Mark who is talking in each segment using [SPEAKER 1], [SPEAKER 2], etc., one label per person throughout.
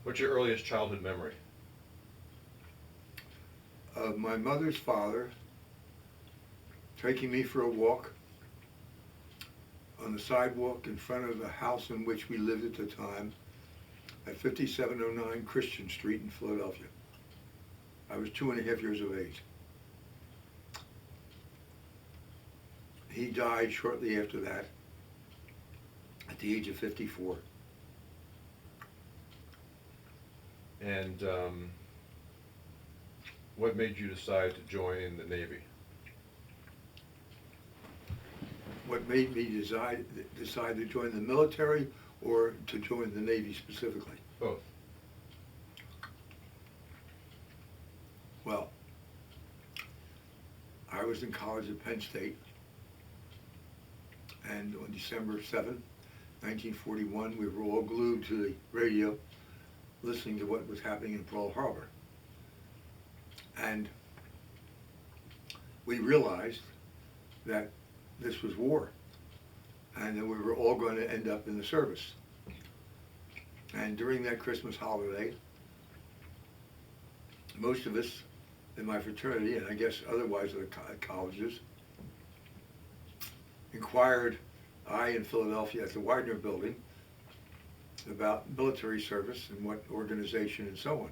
[SPEAKER 1] What's your earliest childhood memory?
[SPEAKER 2] Of my mother's father taking me for a walk on the sidewalk in front of the house in which we lived at the time at 5709 Christian Street in Philadelphia. I was 2.5 years of age. He died shortly after that at the age of 54.
[SPEAKER 1] And what made you decide to join the Navy?
[SPEAKER 2] What made me decide to join the military or to join the Navy specifically?
[SPEAKER 1] Both.
[SPEAKER 2] Well, I was in college at Penn State, and on December 7th, 1941, we were all glued to the radio listening to what was happening in Pearl Harbor. And we realized that this was war and that we were all going to end up in the service. And during that Christmas holiday, most of us in my fraternity, and I guess otherwise at the colleges, inquired, I in Philadelphia at the Widener building, about military service and what organization and so on.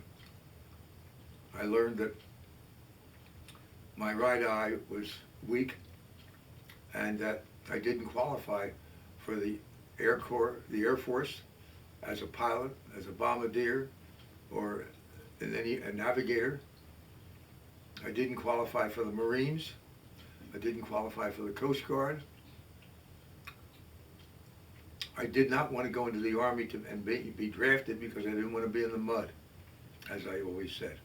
[SPEAKER 2] I learned that my right eye was weak and that I didn't qualify for the Air Corps, the Air Force, as a pilot, as a bombardier, or a navigator. I didn't qualify for the Marines. I didn't qualify for the Coast Guard. I did not want to go into the Army and be drafted because I didn't want to be in the mud, as I always said.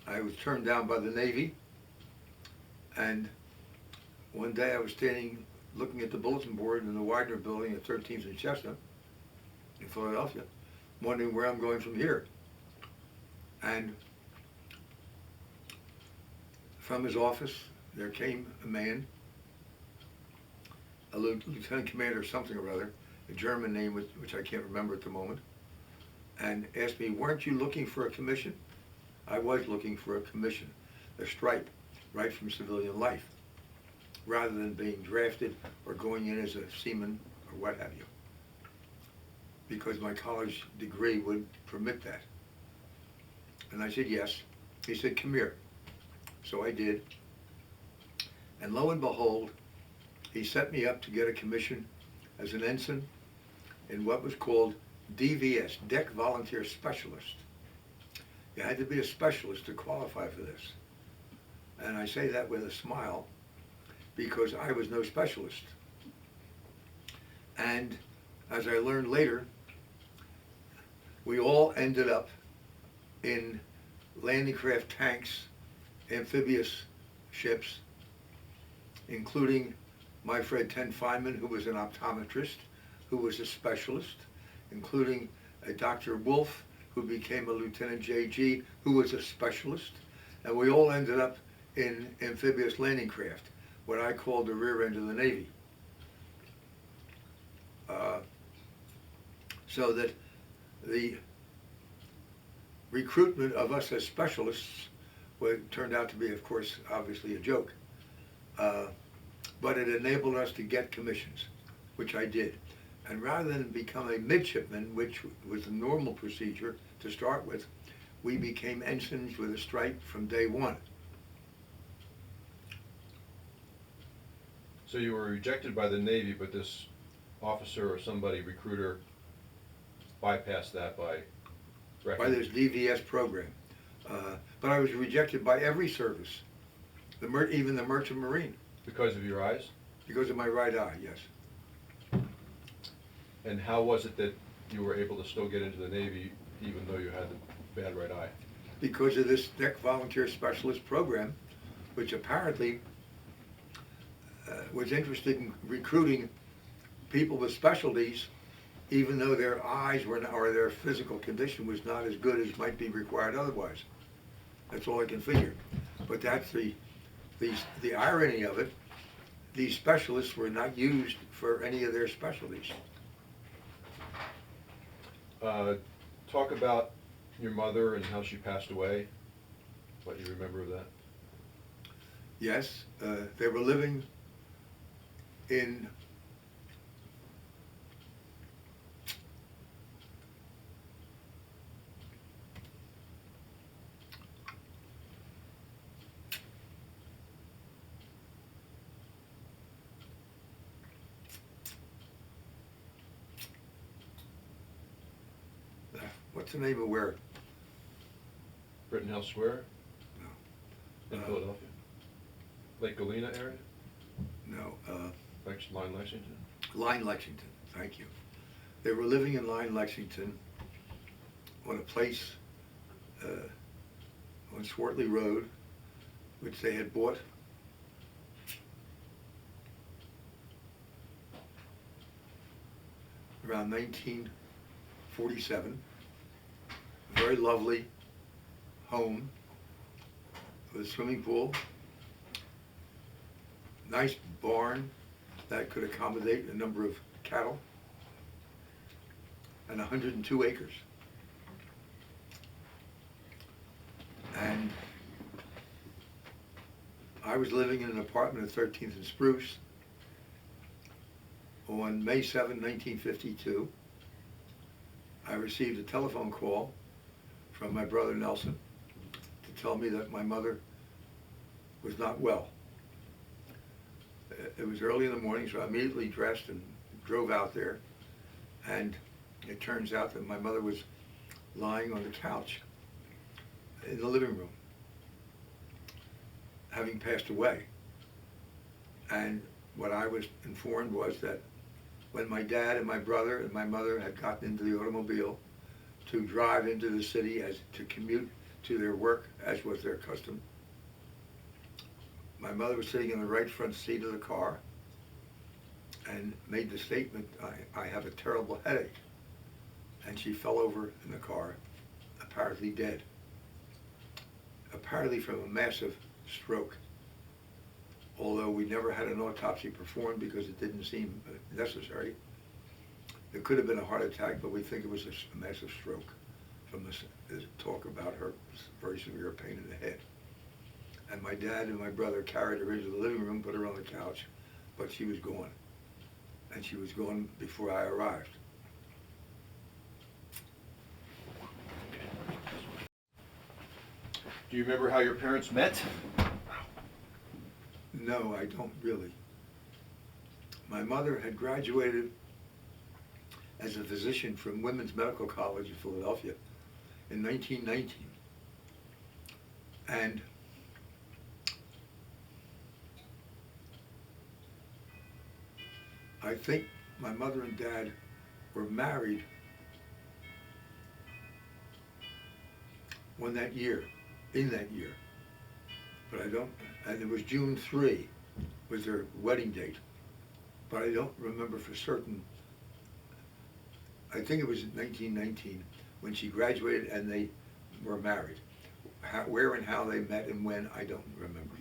[SPEAKER 2] I was turned down by the Navy, and one day I was standing looking at the bulletin board in the Widener building at 13th and Chestnut in Philadelphia, wondering where I'm going from here. And from his office, there came a man, a lieutenant commander or something or other, a German name which I can't remember at the moment, and asked me, weren't you looking for a commission? I was looking for a commission, a stripe, right from civilian life, rather than being drafted or going in as a seaman or what have you, because my college degree would permit that. And I said yes. He said, come here. So I did. And lo and behold, he set me up to get a commission as an ensign in what was called DVS, Deck Volunteer Specialist. You had to be a specialist to qualify for this. And I say that with a smile because I was no specialist. And as I learned later, we all ended up in landing craft tanks, amphibious ships, including my friend Ten Feynman, who was an optometrist, who was a specialist, including a Dr. Wolf, who became a Lieutenant JG, who was a specialist, and we all ended up in amphibious landing craft, what I called the rear end of the Navy. So that the recruitment of us as specialists turned out to be, of course, obviously a joke. But it enabled us to get commissions, which I did. And rather than become a midshipman, which was the normal procedure to start with, we became ensigns with a stripe from day one.
[SPEAKER 1] So you were rejected by the Navy, but this officer or somebody, recruiter, bypassed that by
[SPEAKER 2] This DVS program. But I was rejected by every service, even the Merchant Marine.
[SPEAKER 1] Because of your eyes?
[SPEAKER 2] Because of my right eye, yes.
[SPEAKER 1] And how was it that you were able to still get into the Navy even though you had the bad right eye?
[SPEAKER 2] Because of this Deck Volunteer Specialist program, which apparently was interested in recruiting people with specialties, even though their eyes were not, or their physical condition was not as good as might be required otherwise. That's all I can figure. But that's the irony of it. These specialists were not used for any of their specialties.
[SPEAKER 1] Talk about your mother and how she passed away, what you remember of that.
[SPEAKER 2] Yes, they were living in what's the name of where?
[SPEAKER 1] Rittenhouse Square
[SPEAKER 2] No.
[SPEAKER 1] in Philadelphia? Lake Galena area?
[SPEAKER 2] No,
[SPEAKER 1] Line Lexington?
[SPEAKER 2] Line Lexington, thank you. They were living in Line Lexington on a place on Swartley Road, which they had bought around 1947. A very lovely home with a swimming pool, nice barn that could accommodate a number of cattle, and 102 acres. And I was living in an apartment at 13th and Spruce on May 7, 1952. I received a telephone call from my brother Nelson to tell me that my mother was not well. It was early in the morning, so I immediately dressed and drove out there, and it turns out that my mother was lying on the couch in the living room, having passed away. And what I was informed was that when my dad and my brother and my mother had gotten into the automobile to drive into the city as to commute to their work, as was their custom, my mother was sitting in the right front seat of the car and made the statement, I have a terrible headache. And she fell over in the car, apparently dead. Apparently from a massive stroke. Although we never had an autopsy performed because it didn't seem necessary. It could have been a heart attack, but we think it was a massive stroke from the talk about her very severe pain in the head. And my dad and my brother carried her into the living room, put her on the couch, but she was gone. And she was gone before I arrived.
[SPEAKER 1] Do you remember how your parents met?
[SPEAKER 2] No, I don't really. My mother had graduated as a physician from Women's Medical College in Philadelphia in 1919. And I think my mother and dad were married in that year. But I don't, and it was June 3 was their wedding date. But I don't remember for certain. I think it was 1919 when she graduated and they were married. Where and how they met and when, I don't remember.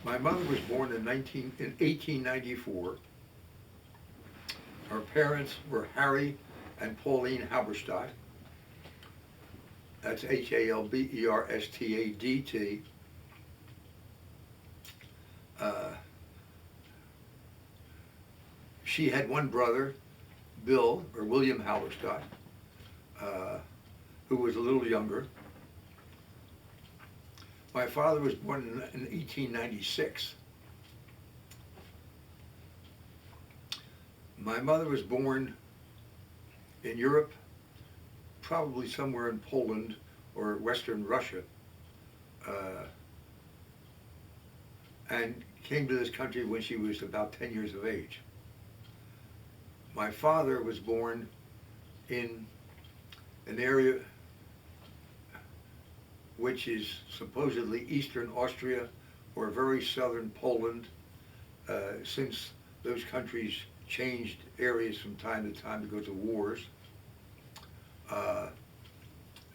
[SPEAKER 2] My mother was born in 1894. Her parents were Harry and Pauline Halberstadt. That's Halberstadt. She had one brother, Bill, or William Halberstadt, who was a little younger. My father was born in 1896. My mother was born in Europe, probably somewhere in Poland or Western Russia, and came to this country when she was about 10 years of age. My father was born in an area which is supposedly eastern Austria or very southern Poland, since those countries changed areas from time to time because of wars.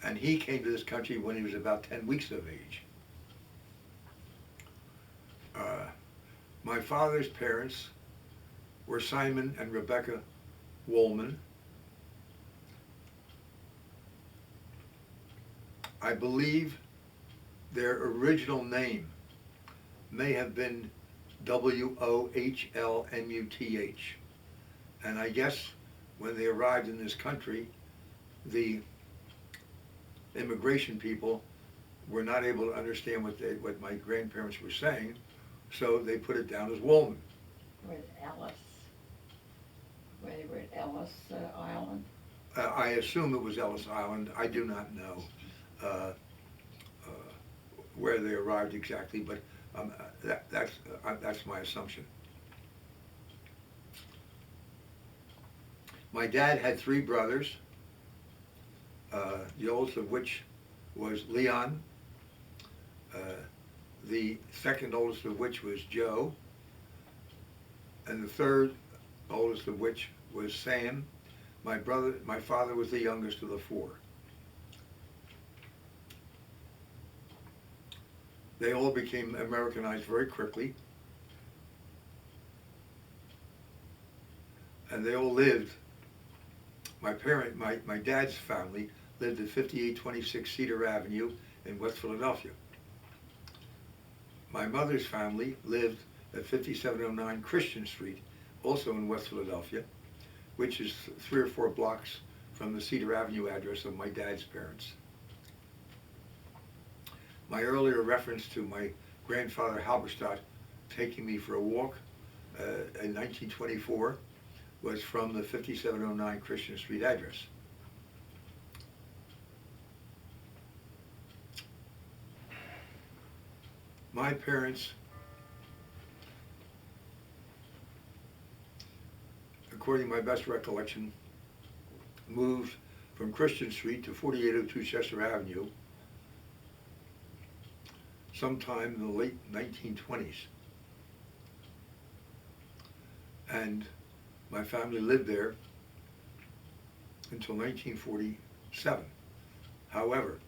[SPEAKER 2] And he came to this country when he was about 10 weeks of age. My father's parents were Simon and Rebecca Woolman. I believe their original name may have been Wohlmuth. And I guess when they arrived in this country, the immigration people were not able to understand what my grandparents were saying, so they put it down as Woolman.
[SPEAKER 3] With Ellis, where they were at Ellis Island.
[SPEAKER 2] I assume it was Ellis Island. I do not know where they arrived exactly, but that's my assumption. My dad had three brothers, the oldest of which was Leon, the second oldest of which was Joe, and the third oldest of which was Sam. My father was the youngest of the four. They all became Americanized very quickly, and they all lived. My dad's family lived at 5826 Cedar Avenue in West Philadelphia. My mother's family lived at 5709 Christian Street, also in West Philadelphia, which is 3 or 4 blocks from the Cedar Avenue address of my dad's parents. My earlier reference to my grandfather Halberstadt taking me for a walk in 1924 was from the 5709 Christian Street address. My parents, according to my best recollection, moved from Christian Street to 4802 Chester Avenue sometime in the late 1920s. And my family lived there until 1947. However,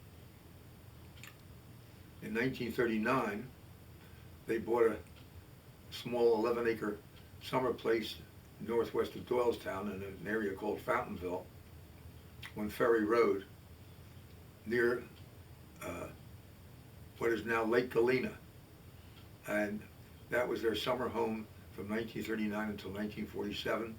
[SPEAKER 2] in 1939, they bought a small 11-acre summer place northwest of Doylestown in an area called Fountainville on Ferry Road near what is now Lake Galena. And that was their summer home from 1939 until 1947,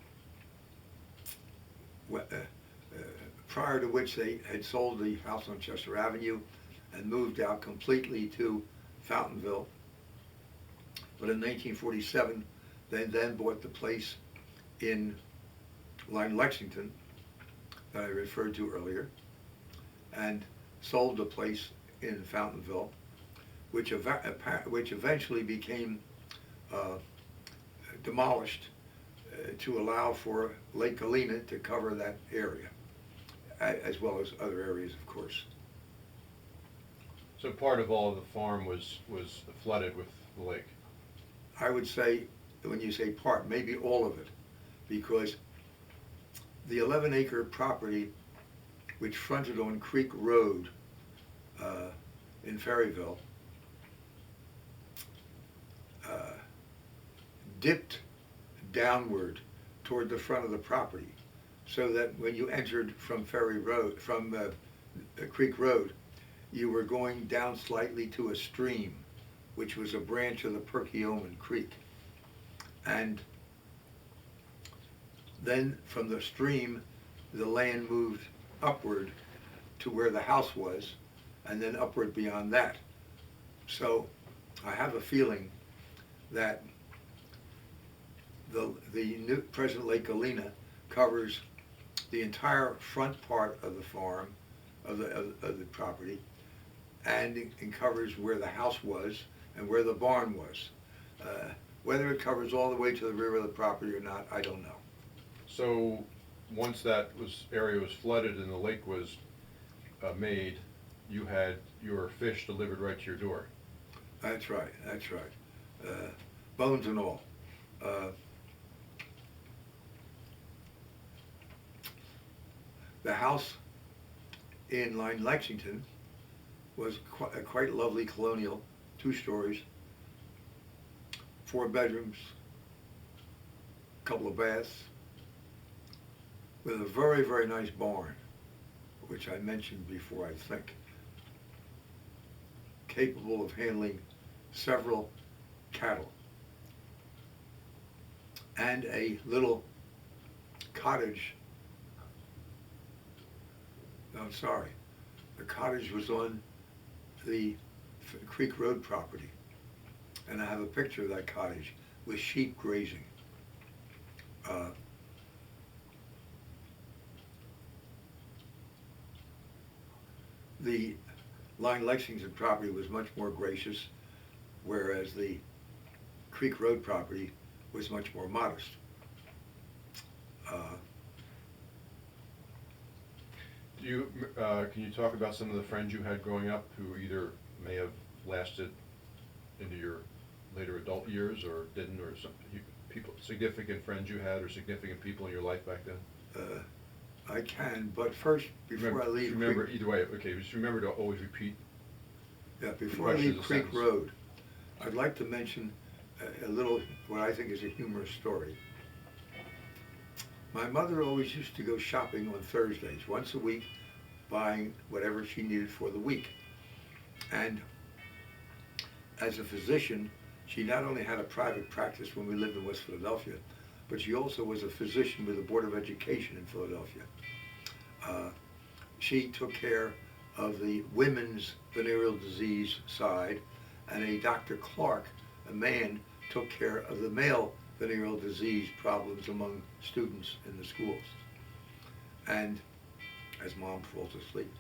[SPEAKER 2] prior to which they had sold the house on Chester Avenue and moved out completely to Fountainville. But in 1947, they then bought the place in Line Lexington that I referred to earlier, and sold the place in Fountainville, which eventually became demolished to allow for Lake Galena to cover that area, as well as other areas, of course.
[SPEAKER 1] So part of all of the farm was flooded with the lake?
[SPEAKER 2] I would say, when you say part, maybe all of it, because the 11-acre property, which fronted on Creek Road in Ferryville, dipped downward toward the front of the property, so that when you entered from Creek Road, you were going down slightly to a stream, which was a branch of the Perkiomen Creek. And then from the stream, the land moved upward to where the house was, and then upward beyond that. So I have a feeling that the new present Lake Galena covers the entire front part of the farm, of the property, and it covers where the house was and where the barn was. Whether it covers all the way to the rear of the property or not, I don't know.
[SPEAKER 1] So once that area was flooded and the lake was made, you had your fish delivered right to your door?
[SPEAKER 2] That's right, that's right. Bones and all. The house in Line Lexington was a quite lovely colonial, 2 stories, 4 bedrooms, couple of baths, with a very, very nice barn, which I mentioned before, I think, capable of handling several cattle, and a little cottage. No, I'm sorry. The cottage was on the Creek Road property, and I have a picture of that cottage with sheep grazing. The Line Lexington property was much more gracious, whereas the Creek Road property was much more modest.
[SPEAKER 1] Can you talk about some of the friends you had growing up who either may have lasted into your later adult years or didn't, or some people, significant friends you had or significant people in your life back then?
[SPEAKER 2] I can, but first, before I leave,
[SPEAKER 1] remember either way. Okay, just remember to always repeat.
[SPEAKER 2] Yeah, before I leave Creek Road, I'd like to mention a little, what I think is a humorous story. My mother always used to go shopping on Thursdays, once a week, buying whatever she needed for the week. And as a physician, she not only had a private practice when we lived in West Philadelphia, but she also was a physician with the Board of Education in Philadelphia. She took care of the women's venereal disease side, and a Dr. Clark, a man, took care of the male venereal disease problems among students in the schools. And as Mom falls asleep,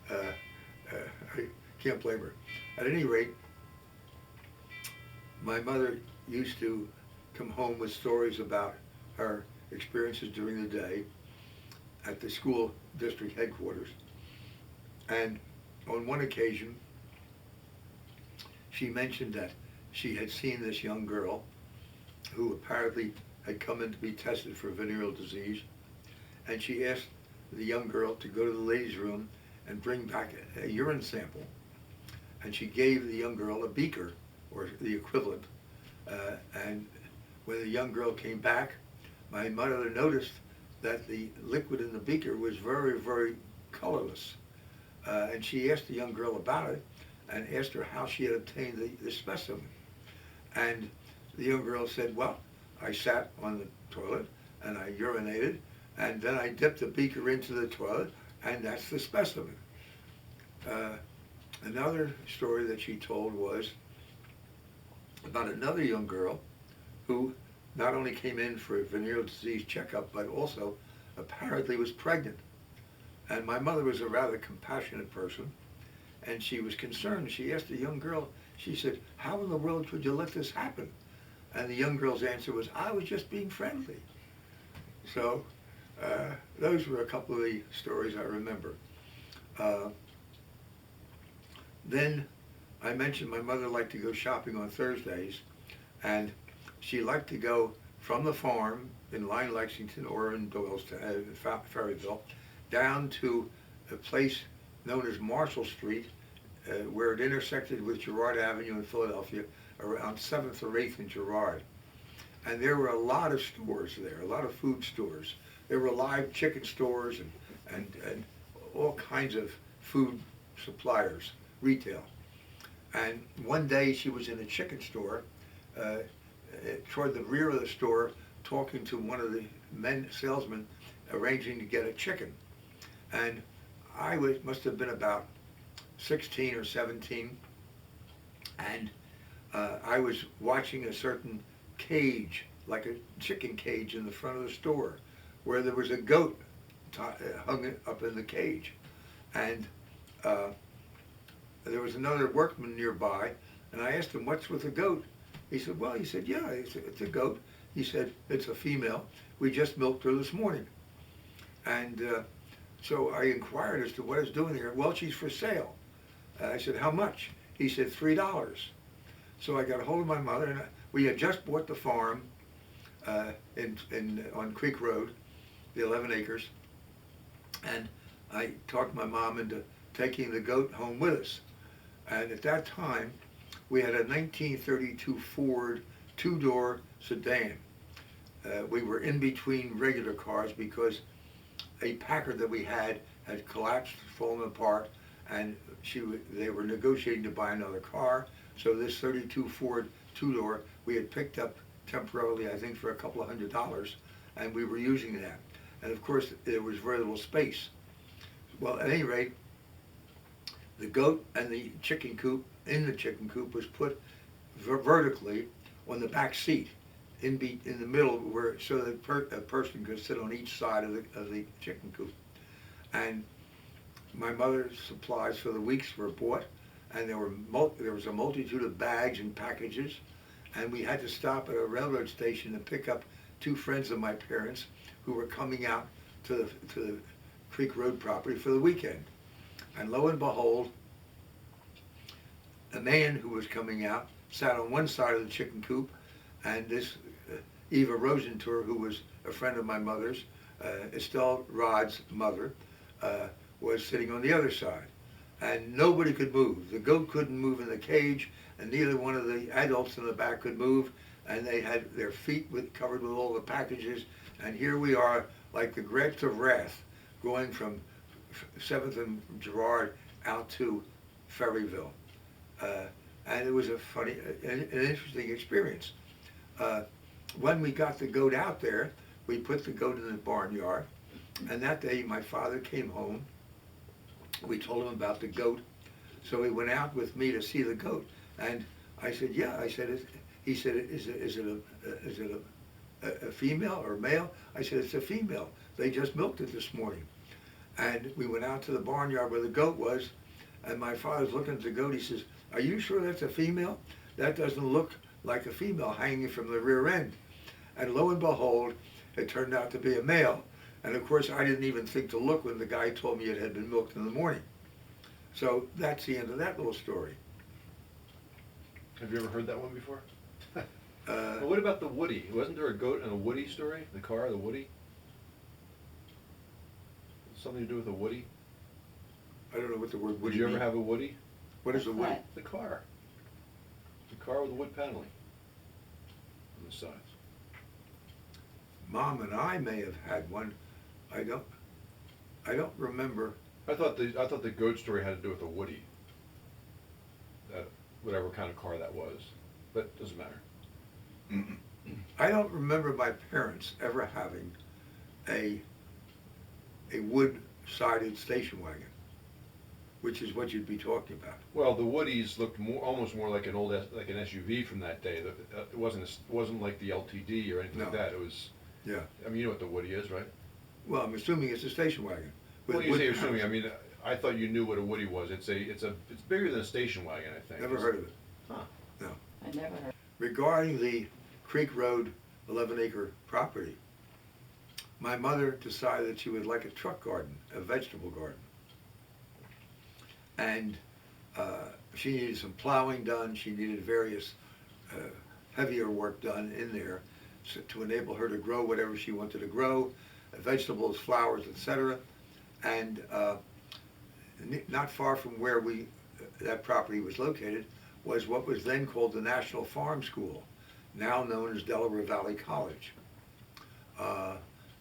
[SPEAKER 2] I can't blame her. At any rate, my mother used to come home with stories about her experiences during the day at the school district headquarters. And on one occasion, she mentioned that she had seen this young girl who apparently had come in to be tested for venereal disease, and she asked the young girl to go to the ladies' room and bring back a urine sample. And she gave the young girl a beaker, or the equivalent, and when the young girl came back, my mother noticed that the liquid in the beaker was very, very colorless. And she asked the young girl about it and asked her how she had obtained the specimen. And the young girl said, well, I sat on the toilet and I urinated, and then I dipped the beaker into the toilet, and that's the specimen. Another story that she told was about another young girl who not only came in for a venereal disease checkup, but also apparently was pregnant. And my mother was a rather compassionate person, and she was concerned. She asked the young girl, she said, how in the world could you let this happen? And the young girl's answer was, I was just being friendly. So those were a couple of the stories I remember. Then I mentioned my mother liked to go shopping on Thursdays, and she liked to go from the farm in Line Lexington or in Doylestown, Ferryville, down to a place known as Marshall Street, where it intersected with Girard Avenue in Philadelphia, around 7th or 8th in Girard. And there were a lot of stores there, a lot of food stores. There were live chicken stores and all kinds of food suppliers, retail. And one day she was in a chicken store, toward the rear of the store, talking to one of the men salesmen, arranging to get a chicken. And I must have been about 16 or 17, and I was watching a certain cage, like a chicken cage in the front of the store, where there was a goat hung up in the cage. And there was another workman nearby, and I asked him, what's with the goat? He said, well, he said, yeah, it's a goat. He said, it's a female. We just milked her this morning. And so I inquired as to what it's doing there. Well, she's for sale. I said, how much? He said, $3. So I got a hold of my mother, and we had just bought the farm on Creek Road, the 11 acres, and I talked my mom into taking the goat home with us. And at that time, we had a 1932 Ford two-door sedan. We were in between regular cars because a Packard that we had collapsed, fallen apart, and they were negotiating to buy another car. So this 32 Ford two-door we had picked up temporarily, I think, for a couple of $100, and we were using that. And of course, there was very little space. Well, at any rate, the goat and the chicken coop was put vertically on the back seat, in the middle, where so that a person could sit on each side of the chicken coop. And my mother's supplies for the weeks were bought, and there was a multitude of bags and packages, and we had to stop at a railroad station and pick up two friends of my parents who were coming out to the Creek Road property for the weekend. And lo and behold, a man who was coming out sat on one side of the chicken coop, and this Eva Rosentor, who was a friend of my mother's, Estelle Rod's mother, was sitting on the other side. And nobody could move. The goat couldn't move in the cage, and neither one of the adults in the back could move, and they had their feet covered with all the packages, and here we are, like the grapes of wrath, going from 7th and Girard out to Ferryville. And it was a funny, an interesting experience. When we got the goat out there, we put the goat in the barnyard, and that day my father came home. We told him about the goat, so he went out with me to see the goat, and I said, yeah, he said, is it a female or male? I said, it's a female. They just milked it this morning. And we went out to the barnyard where the goat was, and my father's looking at the goat. He says, are you sure that's a female? That doesn't look like a female hanging from the rear end. And lo and behold, it turned out to be a male. And of course, I didn't even think to look when the guy told me it had been milked in the morning. So that's the end of that little story.
[SPEAKER 1] Have you ever heard that one before? Well, what about the Woody? Wasn't there a goat and a Woody story? The car, the Woody? Something to do with a Woody?
[SPEAKER 2] I don't know what the word
[SPEAKER 1] Did
[SPEAKER 2] Woody
[SPEAKER 1] you ever
[SPEAKER 2] means.
[SPEAKER 1] have a Woody?
[SPEAKER 2] What is a Woody?
[SPEAKER 3] What?
[SPEAKER 1] The car. The car with the wood paneling on the sides.
[SPEAKER 2] Mom and I may have had one. I don't remember.
[SPEAKER 1] I thought the goat story had to do with a Woody. That whatever kind of car that was, but it doesn't matter.
[SPEAKER 2] I don't remember my parents ever having a wood-sided station wagon, which is what you'd be talking about.
[SPEAKER 1] Well, the Woodies looked almost more like an SUV from that day. It wasn't like the LTD or anything like
[SPEAKER 2] No.
[SPEAKER 1] that. It was.
[SPEAKER 2] Yeah.
[SPEAKER 1] I mean, you know what the Woody is, right?
[SPEAKER 2] Well, I'm assuming it's a station wagon. with
[SPEAKER 1] Well, you
[SPEAKER 2] wood
[SPEAKER 1] say
[SPEAKER 2] panels.
[SPEAKER 1] assuming. I mean, I thought you knew what a Woody was. It's bigger than a station wagon, I think.
[SPEAKER 2] Never heard of it.
[SPEAKER 1] Huh.
[SPEAKER 2] No.
[SPEAKER 3] I never heard.
[SPEAKER 2] Regarding the Creek Road 11-acre property, my mother decided that she would like a truck garden, a vegetable garden. And she needed some plowing done. She needed various heavier work done in there to enable her to grow whatever she wanted to grow, vegetables, flowers, etc. And not far from where that property was located was what was then called the National Farm School, now known as Delaware Valley College.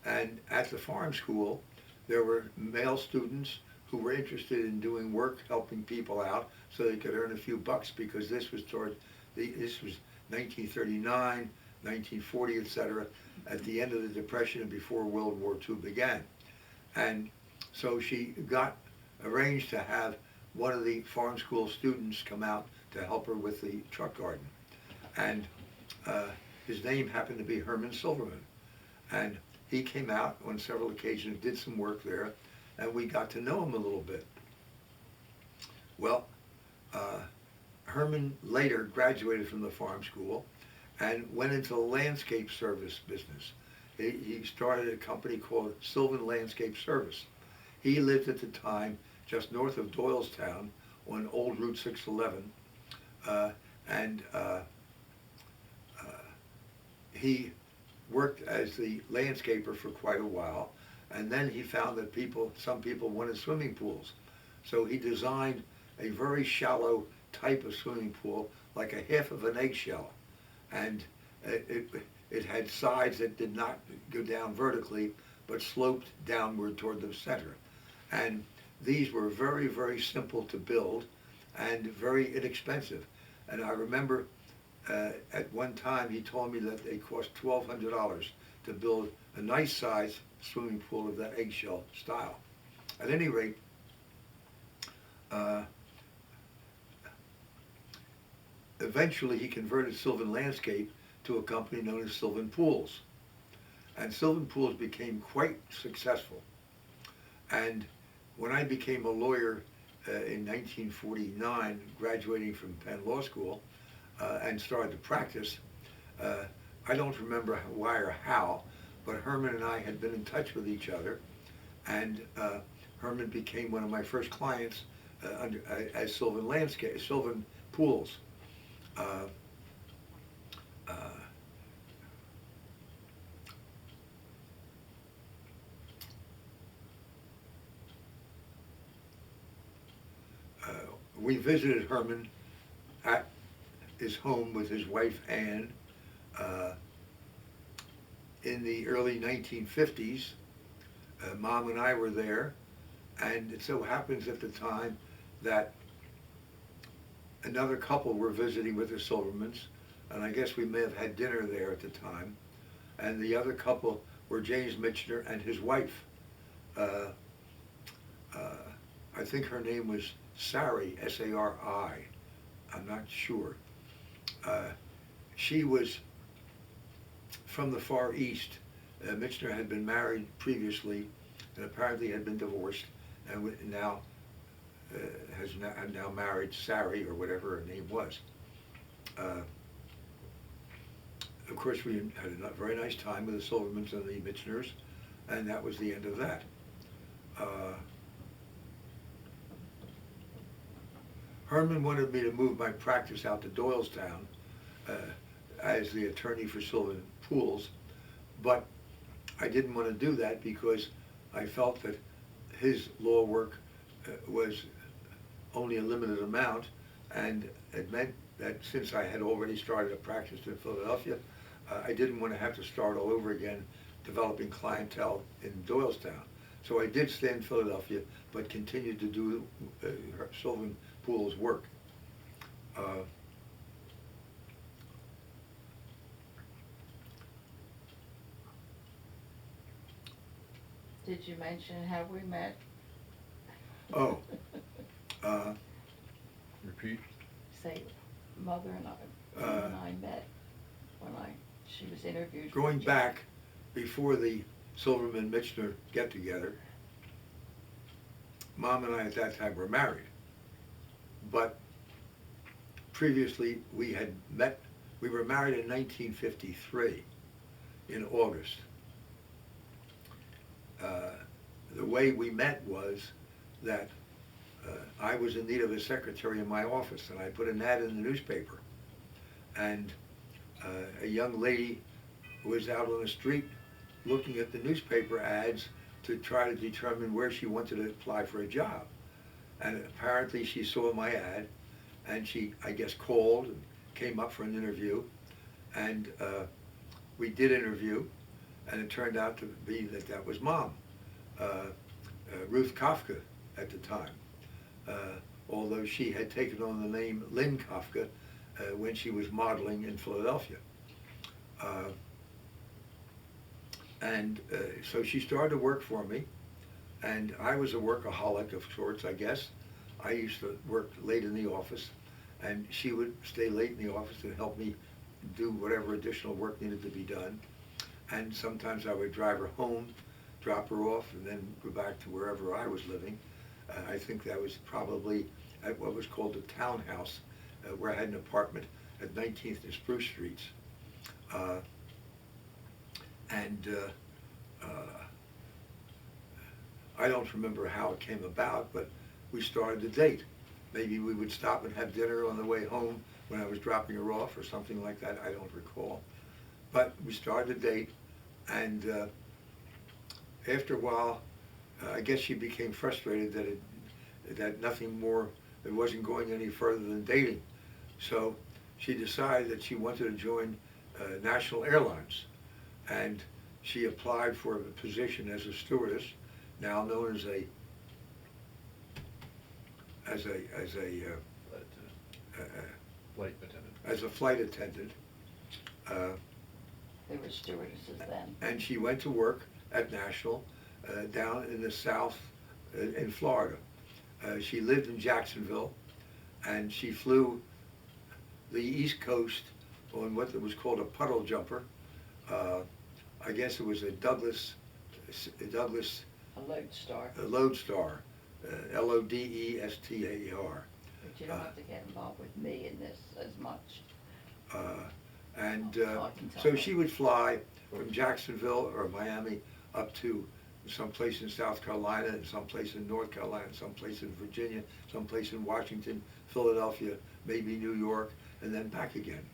[SPEAKER 2] And at the farm school, there were male students who were interested in doing work, helping people out, so they could earn a few bucks, because this was 1939, 1940, etc., at the end of the Depression and before World War II began. And so she arranged to have one of the farm school students come out to help her with the truck garden. And his name happened to be Herman Silverman. And he came out on several occasions, did some work there, and we got to know him a little bit. Well, Herman later graduated from the farm school and went into the landscape service business. He started a company called Sylvan Landscape Service. He lived at the time just north of Doylestown on Old Route 611, and he worked as the landscaper for quite a while, and then he found that some people wanted swimming pools. So he designed a very shallow type of swimming pool, like a half of an eggshell. And it had sides that did not go down vertically, but sloped downward toward the center. And these were very, very simple to build and very inexpensive. And I remember at one time he told me that they cost $1,200 to build a nice size swimming pool of that eggshell style. At any rate, eventually he converted Sylvan Landscape to a company known as Sylvan Pools. And Sylvan Pools became quite successful. And when I became a lawyer in 1949, graduating from Penn Law School, and started to practice, I don't remember why or how, but Herman and I had been in touch with each other, and Herman became one of my first clients as Sylvan Pools. We visited Herman at his home with his wife Ann in the early 1950s. Mom and I were there, and it so happens at the time that another couple were visiting with the Silvermans, and I guess we may have had dinner there at the time. And the other couple were James Michener and his wife. I think her name was Sari, S-A-R-I. I'm not sure. She was from the Far East. Michener had been married previously and apparently had been divorced, and now has now married Sari, or whatever her name was. Of course, we had a very nice time with the Silvermans and the Micheners, and that was the end of that. Herman wanted me to move my practice out to Doylestown as the attorney for Sylvan Pools, but I didn't want to do that because I felt that his law work was only a limited amount, and it meant that since I had already started a practice in Philadelphia, I didn't want to have to start all over again developing clientele in Doylestown. So I did stay in Philadelphia, but continued to do Sylvan Pools work.
[SPEAKER 3] Did you mention how we met?
[SPEAKER 2] Oh.
[SPEAKER 1] Repeat.
[SPEAKER 3] Say, Mother and I met when she was interviewed.
[SPEAKER 2] Going back before the Silverman Michener get-together, Mom and I at that time were married. But previously we had met, we were married in 1953 in August. The way we met was that I was in need of a secretary in my office, and I put an ad in the newspaper. And a young lady was out on the street looking at the newspaper ads to try to determine where she wanted to apply for a job. And apparently she saw my ad, and she, I guess, called and came up for an interview. And we did interview, and it turned out to be that that was Mom, Ruth Kafka at the time, although she had taken on the name Lynn Kafka when she was modeling in Philadelphia. So she started to work for me, and I was a workaholic of sorts, I guess. I used to work late in the office, and she would stay late in the office and help me do whatever additional work needed to be done. And sometimes I would drive her home, drop her off, and then go back to wherever I was living. I think that was probably at what was called the townhouse, where I had an apartment at 19th and Spruce Streets. I don't remember how it came about, but we started to date. Maybe we would stop and have dinner on the way home when I was dropping her off or something like that, I don't recall. But we started to date, and after a while, I guess she became frustrated that nothing more, it wasn't going any further than dating. So she decided that she wanted to join National Airlines. And she applied for a position as a stewardess, now known as a
[SPEAKER 1] Flight attendant.
[SPEAKER 2] as a flight attendant.
[SPEAKER 3] They were stewardesses then.
[SPEAKER 2] And she went to work at National down in the south in Florida. She lived in Jacksonville, and she flew the East Coast on what was called a puddle jumper. I guess it was a Douglas
[SPEAKER 3] A Lodestar.
[SPEAKER 2] Lodestar, Lodestar.
[SPEAKER 3] But you don't have to get involved with me in this as much.
[SPEAKER 2] And
[SPEAKER 3] I can tell
[SPEAKER 2] so
[SPEAKER 3] that.
[SPEAKER 2] she would fly from Jacksonville or Miami up to someplace in South Carolina, and someplace in North Carolina, someplace in Virginia, someplace in Washington, Philadelphia, maybe New York, and then back again.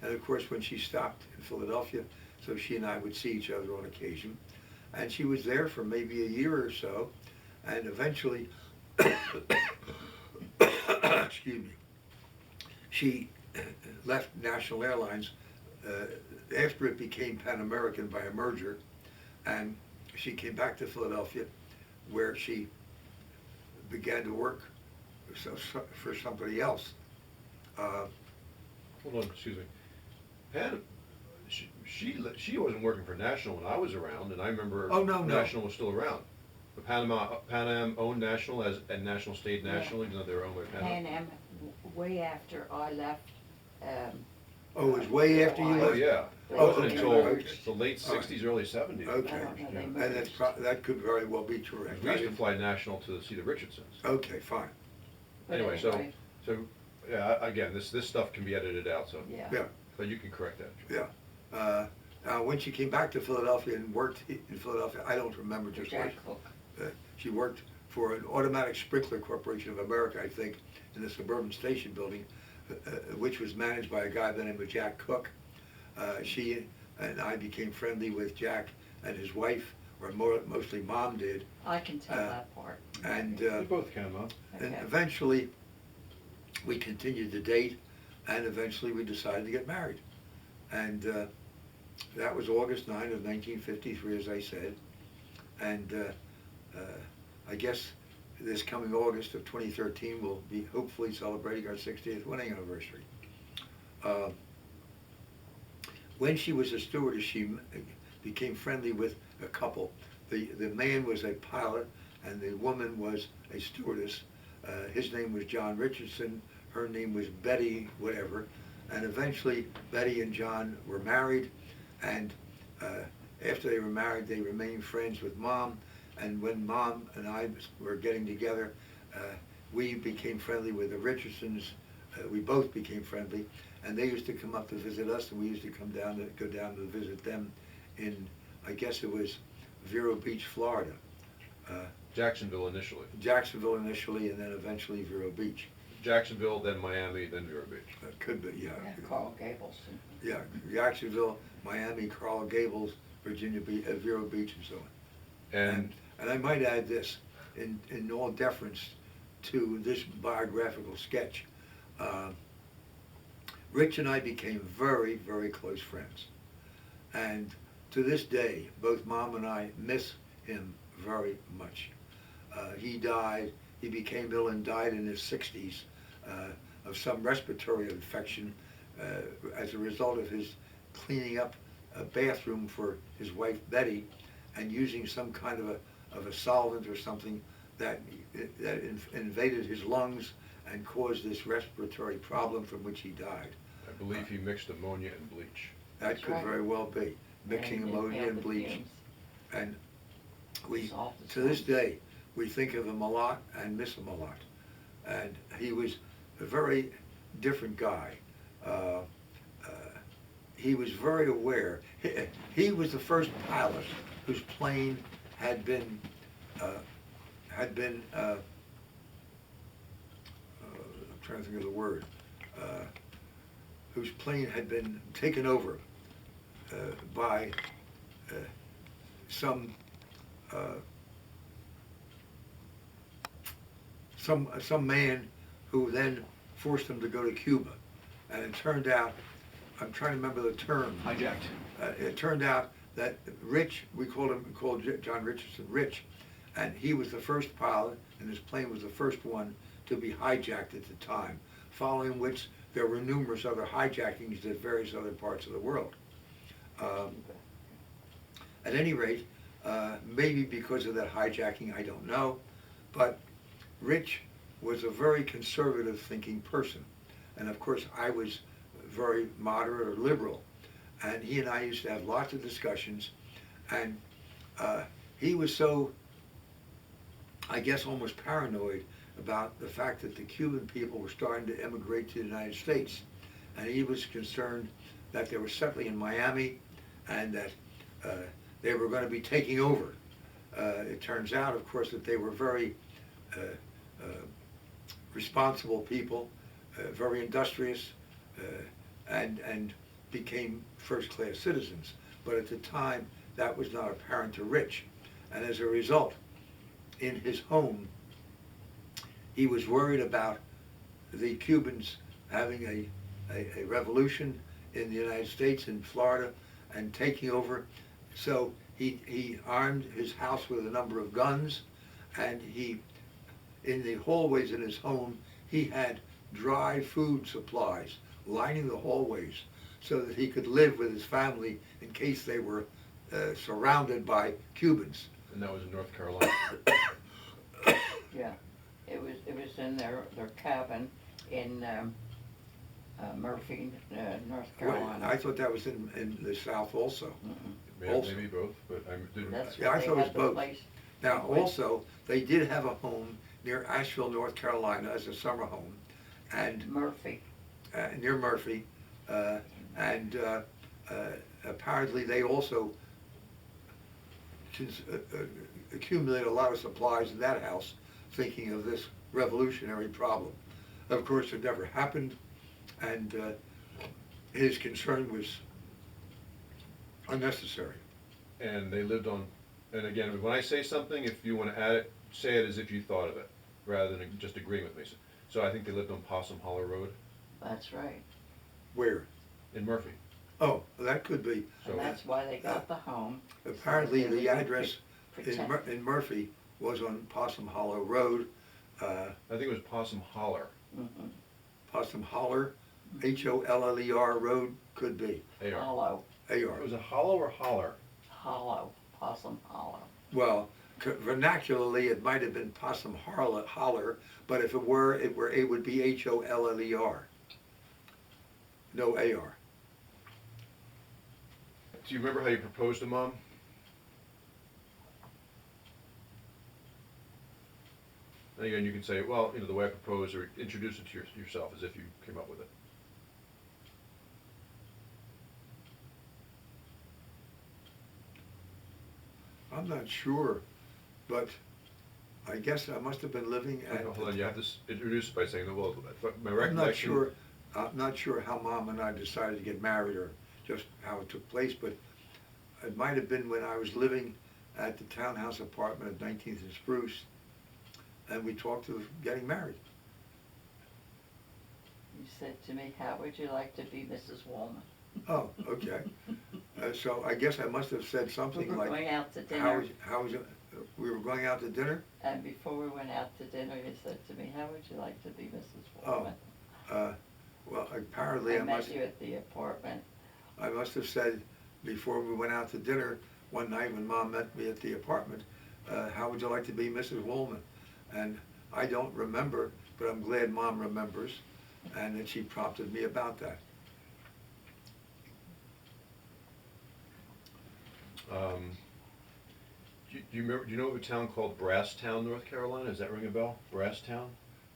[SPEAKER 2] And of course, when she stopped in Philadelphia, so she and I would see each other on occasion. And she was there for maybe a year or so, and eventually, excuse me, she left National Airlines after it became Pan American by a merger, and she came back to Philadelphia, where she began to work for somebody else.
[SPEAKER 1] Hold on, excuse me. Pan, she wasn't working for National when I was around, and I remember
[SPEAKER 2] Oh, no.
[SPEAKER 1] National was still around. The Pan Am owned National and National stayed National, even though they were owned by Pan Am.
[SPEAKER 3] Pan Am, way after I left.
[SPEAKER 2] Oh, it was way after you
[SPEAKER 1] Oh,
[SPEAKER 2] left?
[SPEAKER 1] yeah. It
[SPEAKER 2] Oh,
[SPEAKER 1] wasn't
[SPEAKER 2] okay,
[SPEAKER 1] until
[SPEAKER 2] okay.
[SPEAKER 1] the late
[SPEAKER 2] All right.
[SPEAKER 1] 60s, early 70s.
[SPEAKER 2] Okay,
[SPEAKER 3] I don't know, they
[SPEAKER 2] and
[SPEAKER 3] merged.
[SPEAKER 2] that could very well be correct.
[SPEAKER 1] We used to fly National to see the Richardsons.
[SPEAKER 2] Okay, fine,
[SPEAKER 3] But
[SPEAKER 1] Anyway, so, yeah, again, this stuff can be edited out, so,
[SPEAKER 3] Yeah.
[SPEAKER 2] yeah,
[SPEAKER 1] but you can correct that.
[SPEAKER 2] yeah. When she came back to Philadelphia and worked in Philadelphia, I don't remember just where.
[SPEAKER 3] Jack Cook.
[SPEAKER 2] She worked for an Automatic Sprinkler Corporation of America, I think, in the suburban station building, which was managed by a guy by the name of Jack Cook. She and I became friendly with Jack and his wife, or mostly Mom did.
[SPEAKER 3] I can tell that part.
[SPEAKER 2] And
[SPEAKER 1] We both can, Mom.
[SPEAKER 2] and
[SPEAKER 3] Okay.
[SPEAKER 2] eventually, we continued to date, and eventually we decided to get married. And that was August 9 of 1953, as I said. And I guess this coming August of 2013, we'll be hopefully celebrating our 60th wedding anniversary. When she was a stewardess, she became friendly with a couple. The man was a pilot, and the woman was a stewardess. His name was John Richardson, her name was Betty whatever, and eventually Betty and John were married, and after they were married, they remained friends with Mom, and when Mom and I were getting together, we became friendly with the Richardsons. We both became friendly, and they used to come up to visit us, and we used to go down to visit them in, I guess it was Vero Beach, Florida.
[SPEAKER 1] Jacksonville initially.
[SPEAKER 2] Jacksonville initially, and then eventually Vero Beach.
[SPEAKER 1] Jacksonville, then Miami, then Vero Beach.
[SPEAKER 2] Could be, yeah.
[SPEAKER 3] Yeah, Carl Gables.
[SPEAKER 2] Yeah, Jacksonville, Miami, Coral Gables, Virginia Beach, Vero Beach, and so on. And I might add this, in all deference to this biographical sketch, Rich and I became very, very close friends. And to this day, both Mom and I miss him very much. He became ill and died in his 60s of some respiratory infection as a result of his cleaning up a bathroom for his wife Betty and using some kind of a solvent or something that invaded his lungs and caused this respiratory problem from which he died.
[SPEAKER 1] I believe he mixed ammonia and bleach.
[SPEAKER 2] That
[SPEAKER 3] That's
[SPEAKER 2] could
[SPEAKER 3] right.
[SPEAKER 2] very well be, mixing
[SPEAKER 3] And
[SPEAKER 2] ammonia
[SPEAKER 3] inhaled
[SPEAKER 2] and
[SPEAKER 3] the
[SPEAKER 2] bleach.
[SPEAKER 3] fumes.
[SPEAKER 2] And we,
[SPEAKER 3] Dissolved the
[SPEAKER 2] to this
[SPEAKER 3] fumes.
[SPEAKER 2] day, we think of him a lot and miss him a lot. And he was a very different guy. He was very aware. He was the first pilot whose plane had been I'm trying to think of the word, whose plane had been taken over by some man who then forced him to go to Cuba. And it turned out, I'm trying to remember the term.
[SPEAKER 1] Hijacked.
[SPEAKER 2] It turned out that Rich, we called John Richardson Rich, and he was the first pilot, and his plane was the first one to be hijacked at the time, following which there were numerous other hijackings at various other parts of the world. At any rate, maybe because of that hijacking, I don't know, but Rich was a very conservative thinking person. And of course, I was very moderate or liberal. And he and I used to have lots of discussions. And he was so, I guess, almost paranoid about the fact that the Cuban people were starting to emigrate to the United States. And he was concerned that they were settling in Miami and that they were going to be taking over. It turns out, of course, that they were very responsible people, very industrious, and became first-class citizens. But at the time, that was not apparent to Rich. And as a result, in his home, he was worried about the Cubans having a revolution in the United States, in Florida, and taking over. So he armed his house with a number of guns, and in the hallways in his home, he had dry food supplies lining the hallways so that he could live with his family in case they were surrounded by Cubans.
[SPEAKER 1] And that was in North Carolina.
[SPEAKER 3] Yeah, it was in their cabin in Murphy, North Carolina.
[SPEAKER 2] I thought that was in the South also.
[SPEAKER 1] Maybe both, but I didn't.
[SPEAKER 3] That's
[SPEAKER 2] Yeah, I
[SPEAKER 3] where they
[SPEAKER 2] thought it was
[SPEAKER 3] had the
[SPEAKER 2] both.
[SPEAKER 3] place.
[SPEAKER 2] Now, also, they did have a home near Asheville, North Carolina, as a summer home, and
[SPEAKER 3] Murphy.
[SPEAKER 2] near Murphy, and apparently they also accumulated a lot of supplies in that house, thinking of this revolutionary problem. Of course, it never happened, and his concern was unnecessary.
[SPEAKER 1] And they lived on, and again, when I say something, if you want to add it, say it as if you thought of it, rather than just agreeing with me. So I think they lived on Possum Hollow Road
[SPEAKER 3] That's right.
[SPEAKER 2] Where?
[SPEAKER 1] in Murphy.
[SPEAKER 2] Oh, that could be.
[SPEAKER 1] So
[SPEAKER 3] And that's why they got the home.
[SPEAKER 2] Apparently,
[SPEAKER 3] so that they
[SPEAKER 2] the
[SPEAKER 3] would
[SPEAKER 2] address
[SPEAKER 3] protect.
[SPEAKER 2] in Murphy was on Possum Hollow Road,
[SPEAKER 1] I think it was Possum Holler,
[SPEAKER 3] Mhm.
[SPEAKER 2] Possum Holler, Holler Road, could be,
[SPEAKER 1] AR.
[SPEAKER 3] Hollow,
[SPEAKER 2] AR.
[SPEAKER 1] Was it Hollow or Holler?
[SPEAKER 3] hollow, Possum Hollow.
[SPEAKER 2] Well, vernacularly, it might have been Possum Holler, but if it would be Holler. No AR.
[SPEAKER 1] Do you remember how you proposed to Mom? And again, you can say, well, the way I proposed, or introduce it to yourself as if you came up with it.
[SPEAKER 2] I'm not sure, but I guess I must have been living at.
[SPEAKER 1] Hold on, you have to introduce it by saying, well, my
[SPEAKER 2] I'm not
[SPEAKER 1] recollection.
[SPEAKER 2] sure. I'm not sure how Mom and I decided to get married, or just how it took place, but it might have been when I was living at the townhouse apartment at 19th and Spruce, and we talked of getting married.
[SPEAKER 3] You said to me, how would you like to be Mrs. Woolman?
[SPEAKER 2] Oh, okay. So I guess I must have said
[SPEAKER 3] We
[SPEAKER 2] something
[SPEAKER 3] were
[SPEAKER 2] like,
[SPEAKER 3] going out to
[SPEAKER 2] how
[SPEAKER 3] dinner,
[SPEAKER 2] was it, we were going out to dinner?
[SPEAKER 3] and before we went out to dinner, you said to me, how would you like to be Mrs.
[SPEAKER 2] Oh,
[SPEAKER 3] Woolman?
[SPEAKER 2] Well, apparently
[SPEAKER 3] I met you at the apartment.
[SPEAKER 2] I must have said before we went out to dinner one night when Mom met me at the apartment, how would you like to be Mrs. Woolman? And I don't remember, but I'm glad Mom remembers, and that she prompted me about that.
[SPEAKER 1] Do you remember? Do you know of a town called Brasstown, North Carolina? Does that ring a bell? Brasstown?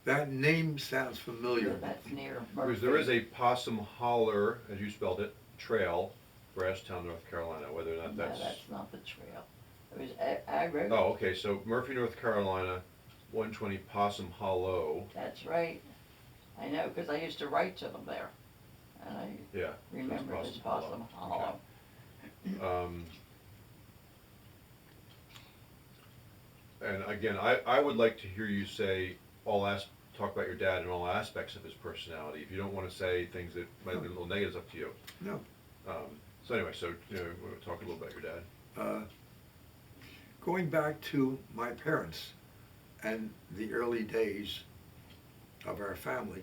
[SPEAKER 2] That name sounds familiar.
[SPEAKER 3] That's near Murphy.
[SPEAKER 1] Because there is a Possum Holler, as you spelled it, trail, Brasstown, North Carolina. Whether or not
[SPEAKER 3] No,
[SPEAKER 1] that's.
[SPEAKER 3] that's not the trail. It was, I wrote.
[SPEAKER 1] Oh, okay. So Murphy, North Carolina, 120 Possum Hollow.
[SPEAKER 3] That's right. I know, because I used to write to them there. And I
[SPEAKER 1] Yeah. so it's
[SPEAKER 3] remember this Possum Hollow.
[SPEAKER 1] Okay. And again, I would like to hear you say talk about your dad and all aspects of his personality. If you don't want to say things that might be a little negative, it's up to you.
[SPEAKER 2] No.
[SPEAKER 1] So anyway, so, we'll talk a little about your dad.
[SPEAKER 2] Going back to my parents and the early days of our family,